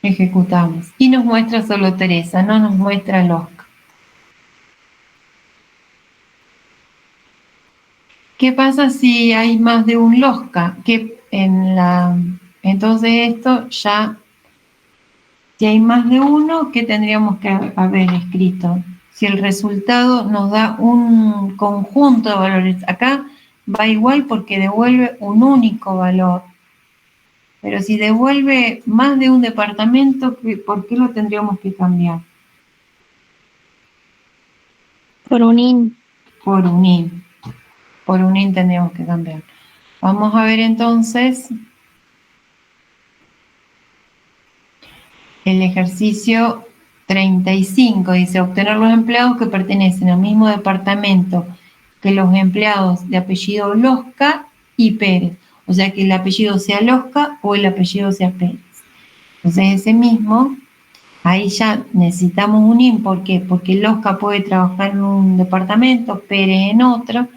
Ejecutamos. Y nos muestra solo Teresa, no nos muestra el Oscar. ¿Qué pasa si hay más de un LOSCA? Entonces esto ya, si hay más de uno, ¿qué tendríamos que haber escrito? Si el resultado nos da un conjunto de valores, acá va igual porque devuelve un único valor. Pero si devuelve más de un departamento, ¿por qué lo tendríamos que cambiar? por un IN. Por un IN. Por un IN tendríamos que cambiar. Vamos a ver entonces el ejercicio 35. Dice, obtener los empleados que pertenecen al mismo departamento que los empleados de apellido Losca y Pérez. O sea, que el apellido sea Losca o el apellido sea Pérez. Entonces ese mismo, ahí ya necesitamos un IN. ¿Por qué? Porque Losca puede trabajar en un departamento, Pérez en otro.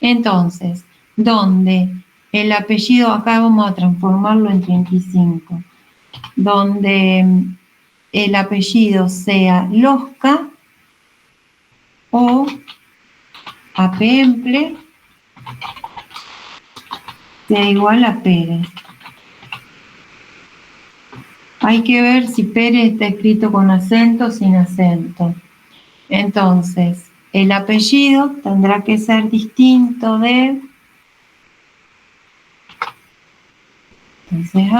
Entonces, donde el apellido, acá vamos a transformarlo en 35, donde el apellido sea Losca o Apemple sea igual a Pérez. Hay que ver si Pérez está escrito con acento o sin acento. Entonces, el apellido tendrá que ser distinto de... Entonces,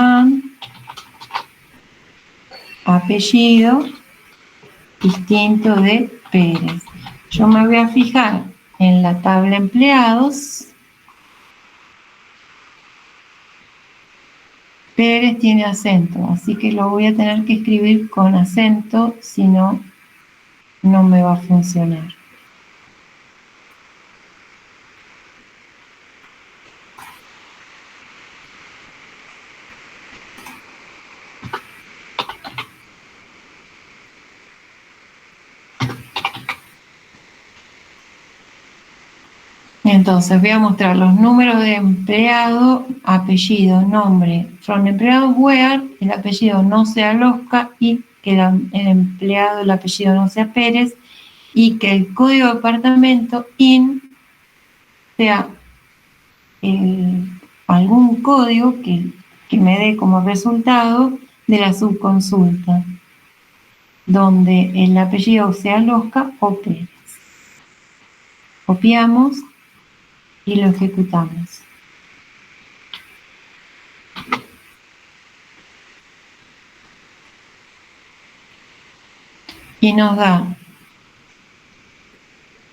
apellido distinto de Pérez. Yo me voy a fijar en la tabla empleados. Pérez tiene acento, así que lo voy a tener que escribir con acento, si no, no me va a funcionar. Entonces voy a mostrar los números de empleado, apellido, nombre, from empleados where, el apellido no sea Losca y que el empleado, el apellido no sea Pérez y que el código de departamento IN sea algún código que me dé como resultado de la subconsulta, donde el apellido sea Losca o Pérez. Copiamos y lo ejecutamos. Y nos da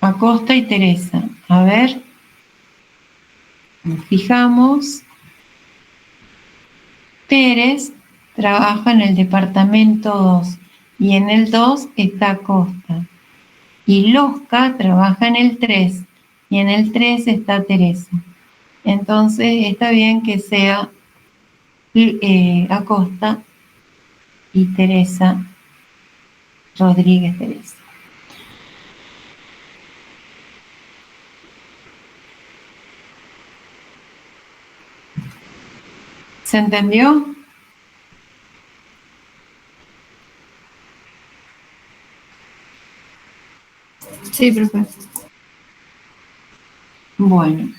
Acosta y Teresa. A ver, nos fijamos. Pérez trabaja en el departamento 2 y en el 2 está Acosta. Y Losca trabaja en el 3 y en el 3 está Teresa. Entonces está bien que sea Acosta y Teresa Rodríguez Teresa. ¿Se entendió? Sí, profe. Bueno.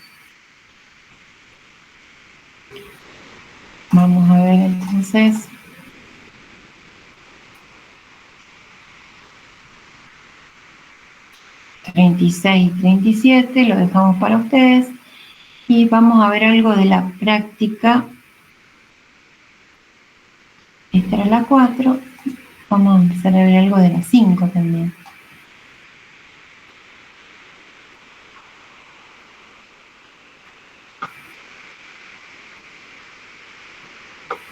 Vamos a ver entonces. ...36 y 37, lo dejamos para ustedes. Y vamos a ver algo de la práctica. Esta era la 4. Vamos a empezar a ver algo de la 5 también.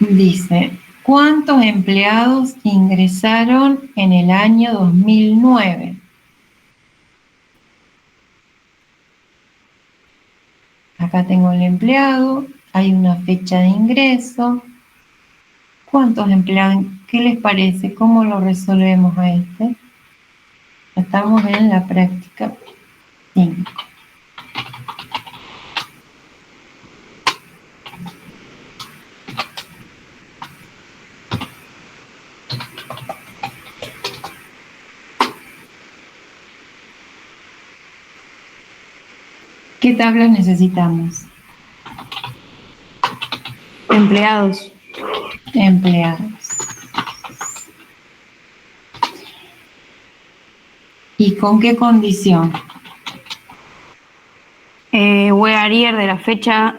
Dice, ¿cuántos empleados ingresaron en el año 2009? Acá tengo el empleado, hay una fecha de ingreso. ¿Cuántos empleados? ¿Qué les parece? ¿Cómo lo resolvemos a este? Estamos en la práctica 5. ¿Qué tablas necesitamos? Empleados. Empleados. ¿Y con qué condición? Where year de la fecha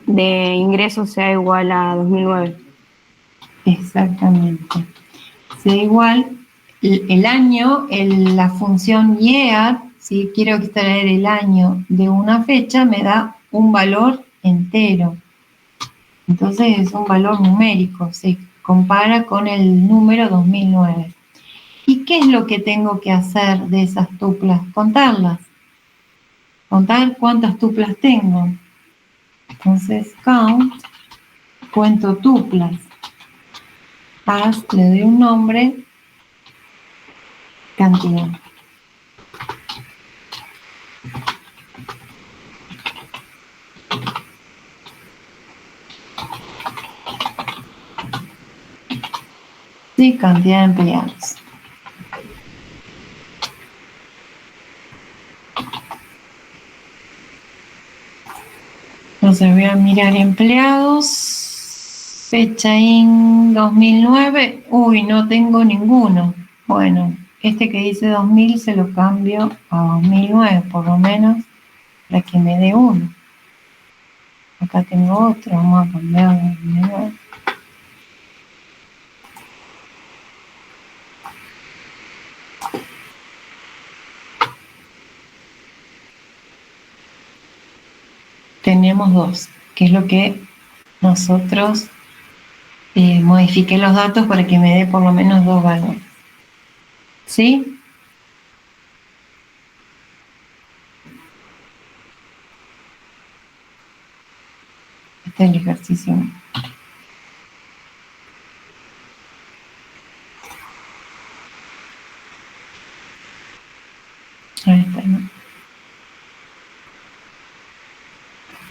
de ingreso sea igual a 2009. Exactamente. Sea igual el año, la función year, si quiero extraer el año de una fecha, me da un valor entero. Entonces es un valor numérico, se compara con el número 2009. ¿Y qué es lo que tengo que hacer de esas tuplas? Contarlas. Contar cuántas tuplas tengo. Entonces, count, cuento tuplas. Le doy un nombre, cantidad. Sí, cantidad de empleados. Entonces voy a mirar empleados, fecha en 2009, uy, no tengo ninguno. Bueno, este que dice 2000 se lo cambio a 2009, por lo menos, para que me dé uno. Acá tengo otro, vamos a cambiar a 2009. Tenemos dos, que es lo que nosotros modifiqué los datos para que me dé por lo menos dos valores. ¿Sí? Este es el ejercicio. Ahí está, ¿no?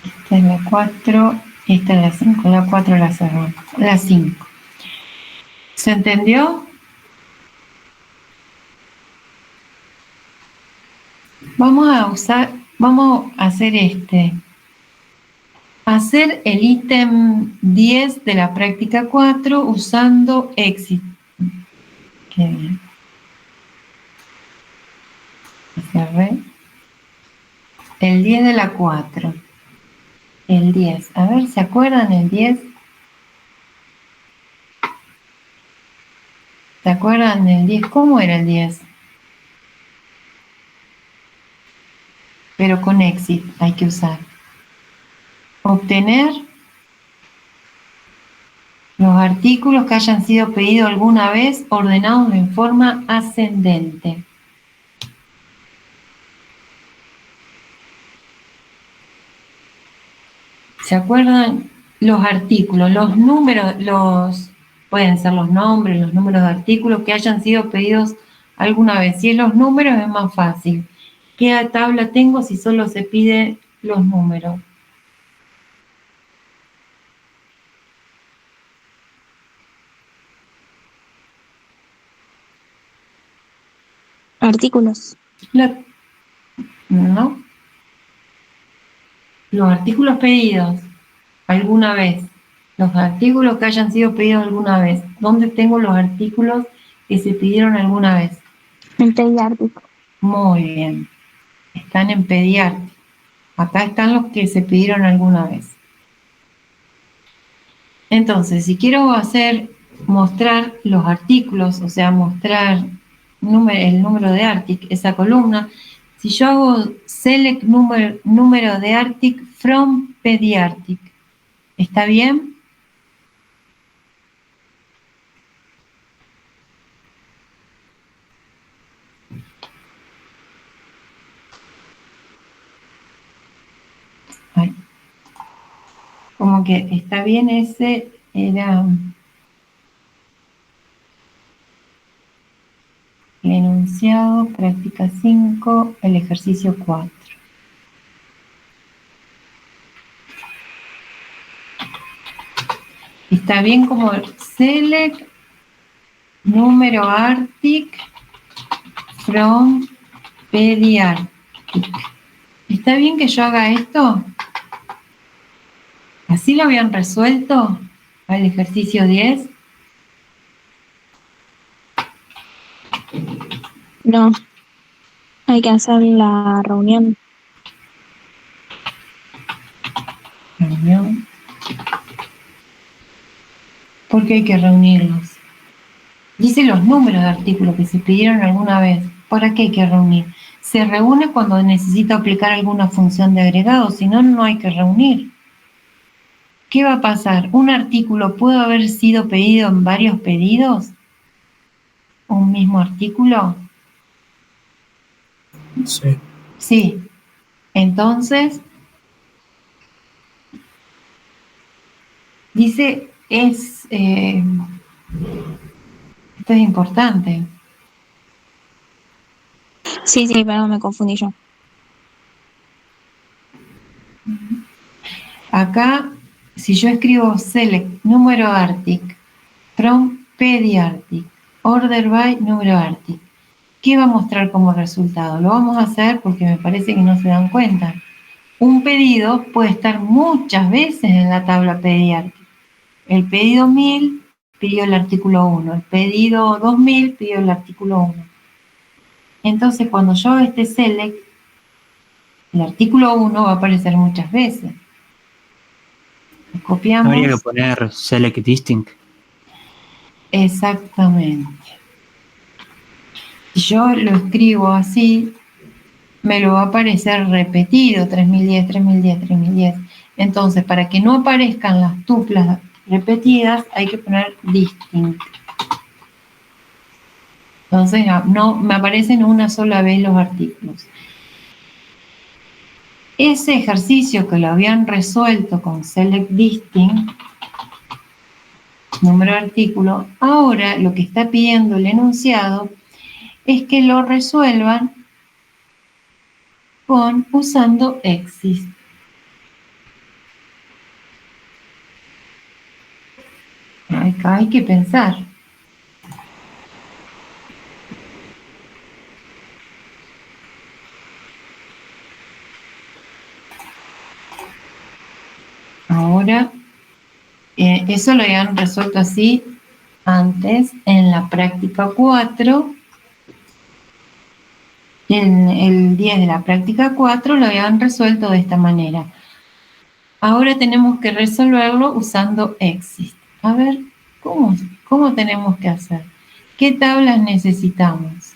Esta es la 4, esta es la 5, la 4 la cerramos. La 5. ¿Se entendió? Vamos a hacer hacer el ítem 10 de la práctica 4 usando exit. Qué bien. Cerré. El 10 de la 4. El 10. A ver, ¿se acuerdan el 10? ¿Se acuerdan del 10? ¿Cómo era el 10? Pero con exit hay que usar. Obtener los artículos que hayan sido pedidos alguna vez ordenados en forma ascendente. ¿Se acuerdan los artículos, los números, Pueden ser los nombres, los números de artículos que hayan sido pedidos alguna vez. Si es los números es más fácil. ¿Qué tabla tengo si solo se pide los números? Artículos. ¿No? Los artículos pedidos alguna vez. Los artículos que hayan sido pedidos alguna vez. ¿Dónde tengo los artículos que se pidieron alguna vez? En pediátrico. Muy bien. Están en pediátrico. Acá están los que se pidieron alguna vez. Entonces, si quiero mostrar los artículos, o sea, mostrar el número de Artic, esa columna, si yo hago select número de Artic from pediatric, ¿está bien? Ay. Como que está bien, ese era el enunciado, práctica 5, el ejercicio 4. Está bien como select número Artic from pediatric. ¿Está bien que yo haga esto? ¿Así lo habían resuelto al ejercicio 10? No. Hay que hacer la reunión. Reunión. ¿Por qué hay que reunirlos? Dice los números de artículos que se pidieron alguna vez. ¿Para qué hay que reunir? Se reúne cuando necesito aplicar alguna función de agregado, si no, no hay que reunir. ¿Qué va a pasar? ¿Un artículo puede haber sido pedido en varios pedidos? ¿Un mismo artículo? Sí. Sí. Entonces, dice, esto es importante. Sí, perdón, me confundí yo. Acá, si yo escribo select número Artic from pediatric, order by número Artic, ¿qué va a mostrar como resultado? Lo vamos a hacer porque me parece que no se dan cuenta. Un pedido puede estar muchas veces en la tabla pediátrica. El pedido 1000 pidió el artículo 1, el pedido 2000 pidió el artículo 1. Entonces, cuando yo hago este select, el artículo 1 va a aparecer muchas veces. Copiamos. Habría que poner select distinct. Exactamente. Si yo lo escribo así, me lo va a aparecer repetido, 3010, 3010, 3010. Entonces, para que no aparezcan las tuplas repetidas, hay que poner distinct. Entonces, no me aparecen una sola vez los artículos. Ese ejercicio que lo habían resuelto con select distinct, número de artículo, ahora lo que está pidiendo el enunciado es que lo resuelvan usando exist. Acá hay que pensar. Ahora, eso lo habían resuelto así antes en la práctica 4. En el 10 de la práctica 4 lo habían resuelto de esta manera. Ahora tenemos que resolverlo usando exist. A ver, ¿cómo tenemos que hacer? ¿Qué tablas necesitamos?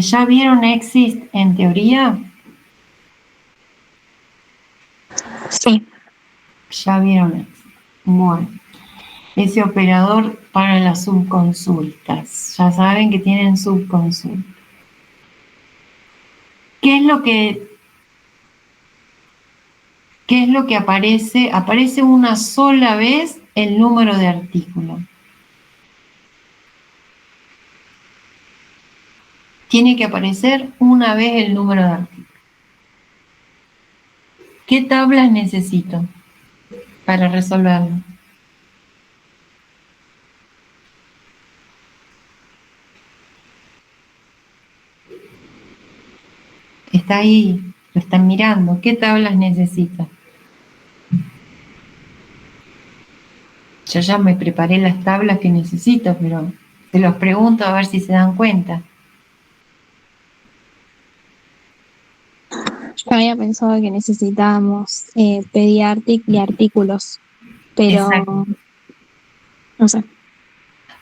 ¿Ya vieron exist en teoría? Sí. Ya vieron exist. Bueno, ese operador para las subconsultas. Ya saben que tienen subconsultas. ¿Qué es lo que aparece? Aparece una sola vez el número de artículo. Tiene que aparecer una vez el número de artículo. ¿Qué tablas necesito para resolverlo? Está ahí, lo están mirando. ¿Qué tablas necesito? Yo ya me preparé las tablas que necesito, pero se los pregunto a ver si se dan cuenta. Yo había pensado que necesitábamos pediatric y artículos, pero Exacto. no sé.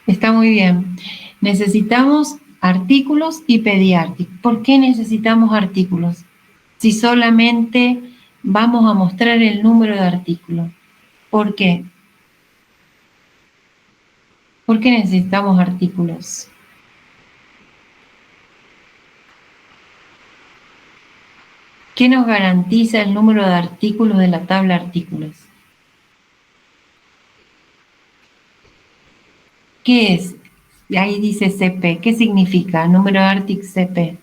Está muy bien. Necesitamos artículos y pediatric. ¿Por qué necesitamos artículos? Si solamente vamos a mostrar el número de artículos. ¿Por qué? ¿Por qué necesitamos artículos? ¿Qué nos garantiza el número de artículos de la tabla artículos? ¿Qué es? Ahí dice CP. ¿Qué significa? Número de artículos CP.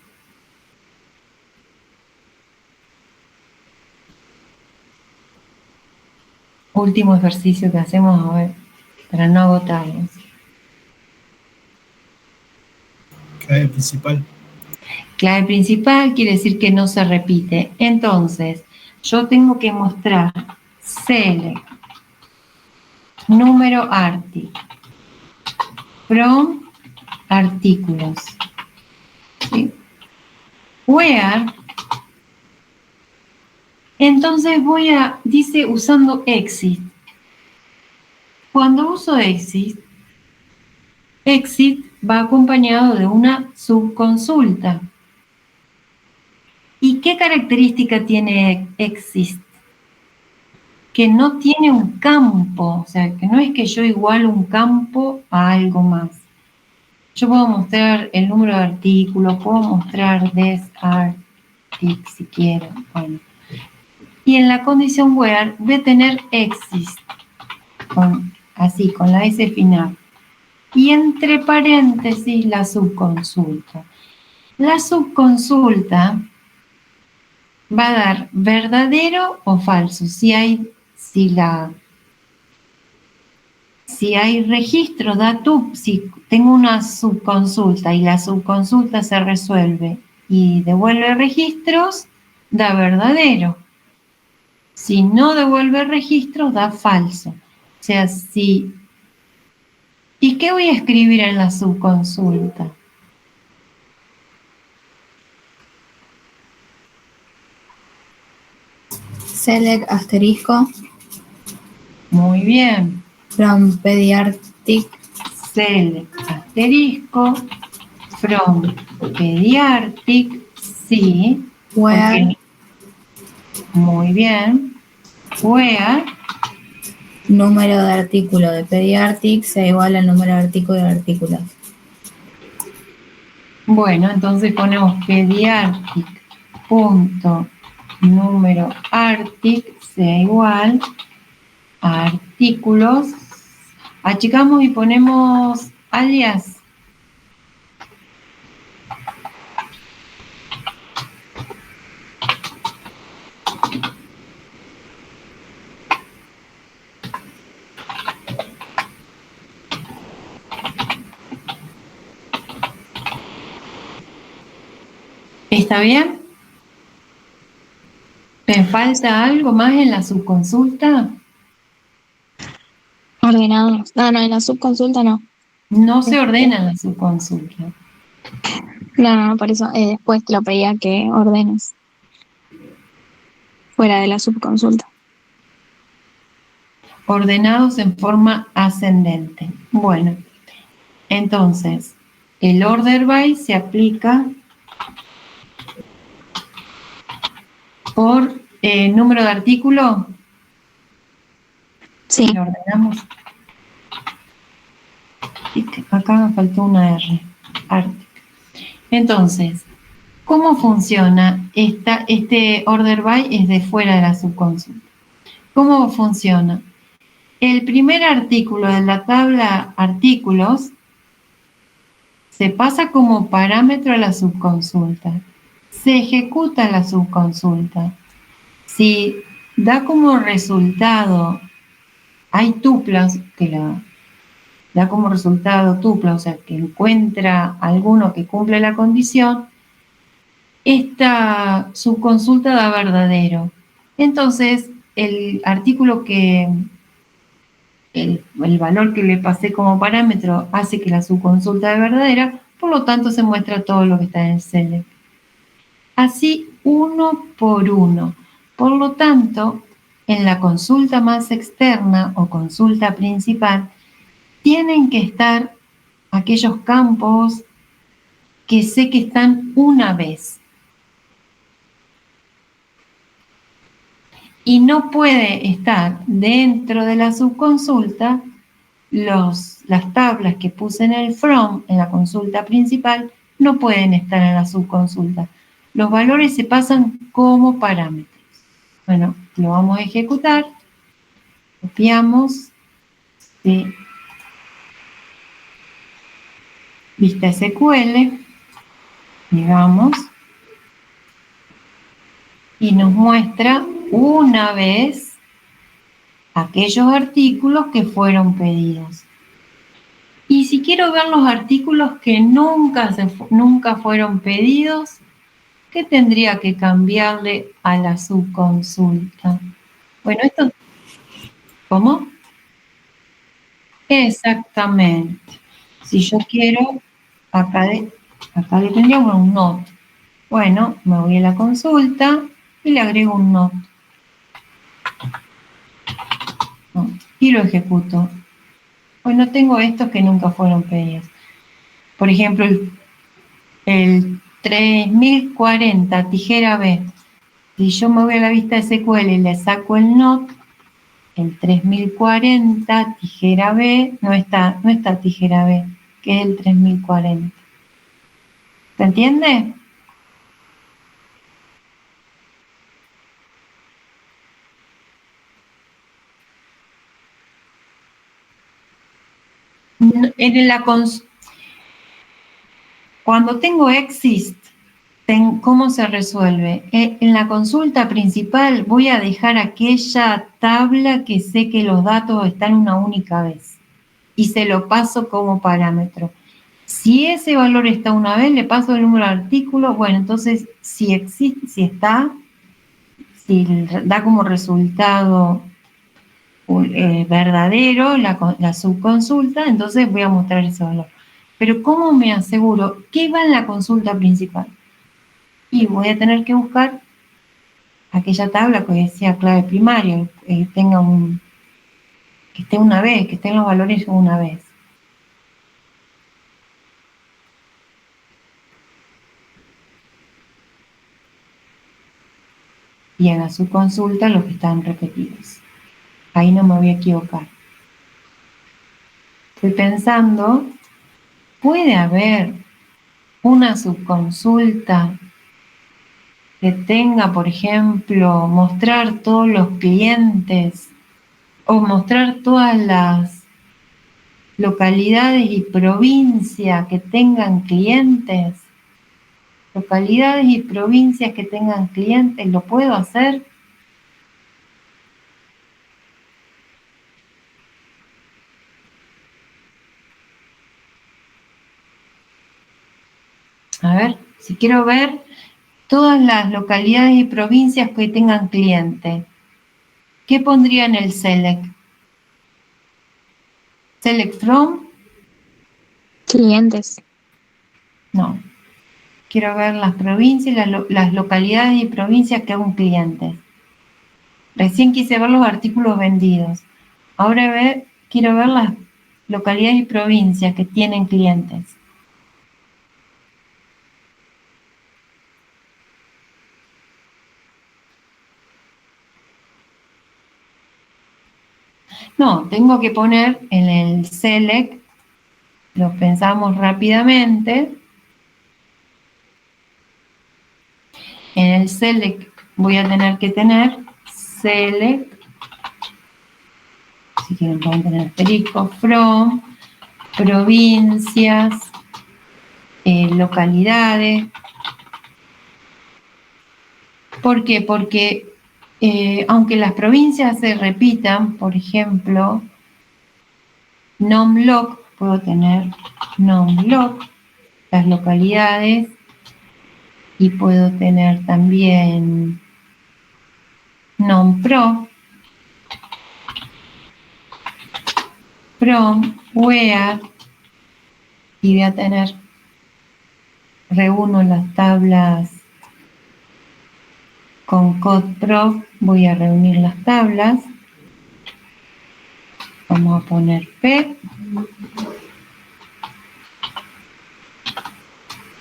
Último ejercicio que hacemos, a ver, para no agotarnos. Clave principal. Clave principal quiere decir que no se repite. Entonces, yo tengo que mostrar select, número arti, from artículos. ¿Sí? Where, entonces dice usando exit. Cuando uso exit va acompañado de una subconsulta. ¿Y qué característica tiene exit? Que no tiene un campo, o sea, que no es que yo igualo un campo a algo más. Yo puedo mostrar el número de artículos, puedo mostrar this article si quiero. Bueno. Y en la condición where voy a tener exist, así, con la S final. Y entre paréntesis la subconsulta. La subconsulta va a dar verdadero o falso. Si hay registro, si tengo una subconsulta y la subconsulta se resuelve y devuelve registros, da verdadero. Si no devuelve registros, da falso. O sea, si... ¿Y qué voy a escribir en la subconsulta? Select asterisco Muy bien. from pediatric Select asterisco from pediatric, sí. where Okay. Muy bien. Where, número de artículo de pediatric sea igual al número de artículo de artículos. bueno, entonces ponemos pediatric punto número artic sea igual a artículos. Achicamos y ponemos alias. ¿Está bien? ¿Me falta algo más en la subconsulta? Ordenados. No, en la subconsulta no. No se ordena en la subconsulta. No, por eso después te lo pedía que ordenes fuera de la subconsulta. Ordenados en forma ascendente. Bueno, entonces, el order by se aplica por número de artículo. Sí. Lo ordenamos. Acá me faltó una R. Artic. Entonces, ¿cómo funciona este order by? Es de fuera de la subconsulta. ¿Cómo funciona? El primer artículo de la tabla artículos se pasa como parámetro a la subconsulta. Se ejecuta la subconsulta. Si da como resultado, hay tuplas que da como resultado tupla, o sea, que encuentra alguno que cumple la condición, esta subconsulta da verdadero. Entonces, el artículo que, el valor que le pasé como parámetro hace que la subconsulta sea verdadera, por lo tanto se muestra todo lo que está en el select. Así, uno por uno. Por lo tanto, en la consulta más externa o consulta principal, tienen que estar aquellos campos que sé que están una vez. Y no puede estar dentro de la subconsulta las tablas que puse en el from, en la consulta principal, no pueden estar en la subconsulta. Los valores se pasan como parámetros. Bueno, lo vamos a ejecutar. Copiamos. Sí. Vista SQL. Digamos. Y nos muestra una vez aquellos artículos que fueron pedidos. Y si quiero ver los artículos que nunca fueron pedidos, ¿qué tendría que cambiarle a la subconsulta? Bueno, esto... ¿Cómo? Exactamente. Si yo quiero, acá le tendría un not. Bueno, me voy a la consulta y le agrego un not. Y lo ejecuto. Bueno, tengo estos que nunca fueron pedidos. Por ejemplo, el 3040 tijera B. Si yo me voy a la vista SQL y le saco el not, el 3040 tijera B no está tijera B, que es el 3040. ¿Se entiende? Cuando tengo exist, ¿cómo se resuelve? En la consulta principal voy a dejar aquella tabla que sé que los datos están una única vez y se lo paso como parámetro. Si ese valor está una vez, le paso el número de artículo. Bueno, entonces si existe, si da como resultado verdadero la subconsulta, entonces voy a mostrar ese valor. Pero ¿cómo me aseguro qué va en la consulta principal? Y voy a tener que buscar aquella tabla que decía clave primaria, que esté una vez, que estén los valores una vez. Y haga su consulta los que están repetidos. Ahí no me voy a equivocar. Estoy pensando, ¿puede haber una subconsulta que tenga, por ejemplo, mostrar todos los clientes o mostrar todas las localidades y provincias que tengan clientes? Localidades y provincias que tengan clientes, ¿lo puedo hacer? A ver, si quiero ver todas las localidades y provincias que tengan cliente, ¿qué pondría en el select? ¿Select from? Clientes. No. Quiero ver las provincias, las localidades y provincias que hagan clientes. Recién quise ver los artículos vendidos. Ahora quiero ver las localidades y provincias que tienen clientes. No, tengo que poner en el select, lo pensamos rápidamente. En el select voy a tener que tener select, si quieren pueden tener asterisco, from, provincias, localidades. ¿Por qué? Porque aunque las provincias se repitan, por ejemplo, nom-loc, puedo tener nom-loc, las localidades, y puedo tener también nom-pro, from, where, y voy a tener, reúno las tablas con code-prof, voy a reunir las tablas, vamos a poner P,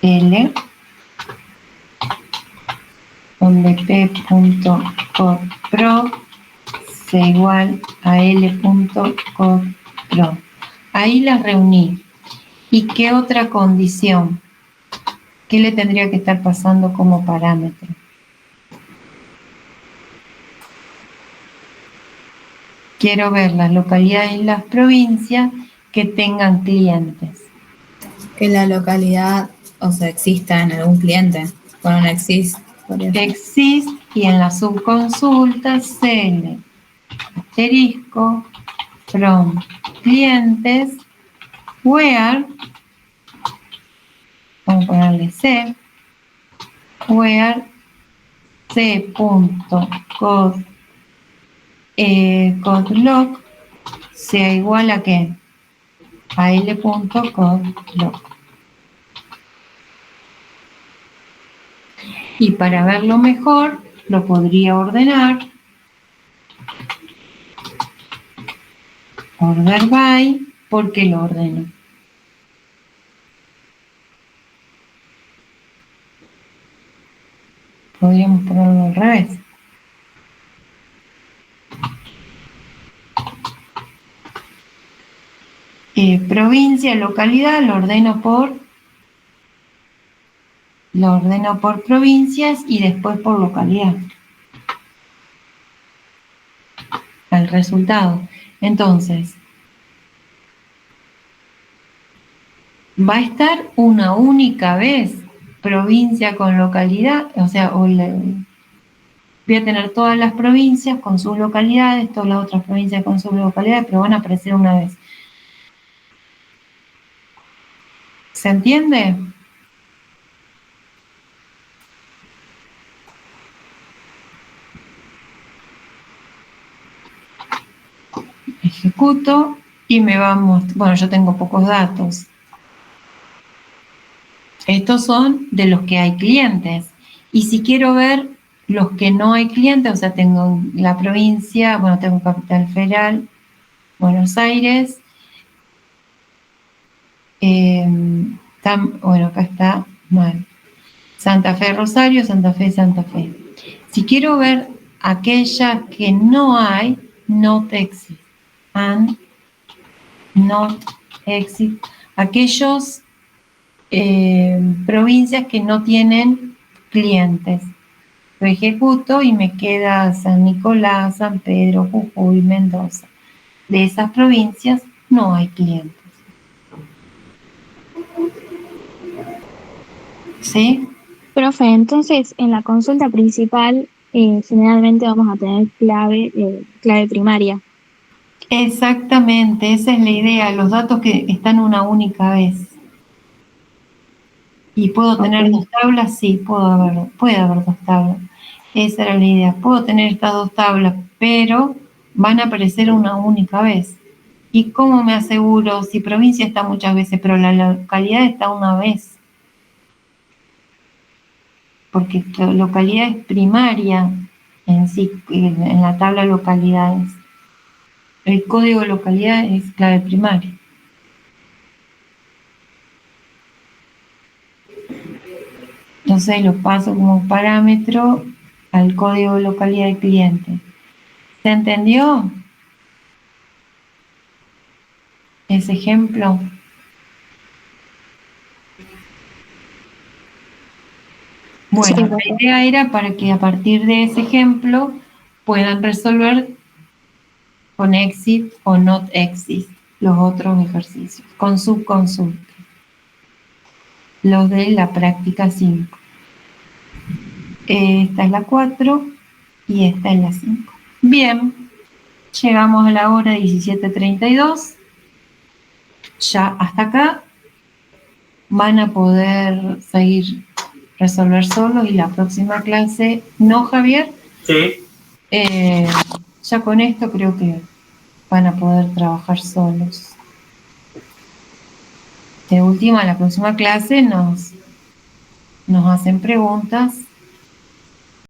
L, donde p.codeprof sea igual a l.codeprof. Ahí las reuní. ¿Y qué otra condición? ¿Qué le tendría que estar pasando como parámetro? Quiero ver las localidades y las provincias que tengan clientes. Que la localidad, o sea, exista en algún cliente. Con un exist. Exist y en la subconsulta cl asterisco from clientes where, vamos a ponerle c, where c.code codeloc sea igual a qué? A l.codeloc. Y para verlo mejor, lo podría ordenar. Order by, ¿por qué lo ordeno? Podríamos ponerlo al revés. Provincia, localidad, lo ordeno por provincias y después por localidad. Al resultado. Entonces, va a estar una única vez provincia con localidad, o sea, voy a tener todas las provincias con sus localidades, todas las otras provincias con sus localidades, pero van a aparecer una vez. ¿Se entiende? Ejecuto y me vamos, bueno, yo tengo pocos datos. Estos son de los que hay clientes. Y si quiero ver los que no hay clientes, o sea, tengo la provincia, bueno, tengo Capital Federal, Buenos Aires, bueno, acá está mal. Santa Fe, Rosario, Santa Fe, Santa Fe. Si quiero ver aquella que no hay, not exist. And not exist. Aquellos provincias que no tienen clientes. Lo ejecuto y me queda San Nicolás, San Pedro, Jujuy, Mendoza. De esas provincias no hay clientes. ¿Sí? Profe, entonces en la consulta principal generalmente vamos a tener clave primaria. Exactamente, esa es la idea, los datos que están una única vez. ¿Y puedo tener dos tablas? Sí, puede haber dos tablas. Esa era la idea. Puedo tener estas dos tablas, pero van a aparecer una única vez. ¿Y cómo me aseguro? Si provincia está muchas veces, pero la localidad está una vez. Porque la localidad es primaria en sí, en la tabla de localidades. El código de localidad es clave primaria. Entonces lo paso como parámetro al código de localidad del cliente. ¿Se entendió ese ejemplo? Bueno, Sí, la idea era para que a partir de ese ejemplo puedan resolver con exit o not exit, los otros ejercicios, con subconsulta, los de la práctica 5. Esta es la 4 y esta es la 5. Bien, llegamos a la hora 17:32. Ya hasta acá van a poder seguir resolver solos y la próxima clase, ¿no, Javier? Sí. Ya con esto creo que van a poder trabajar solos. De última, la próxima clase nos hacen preguntas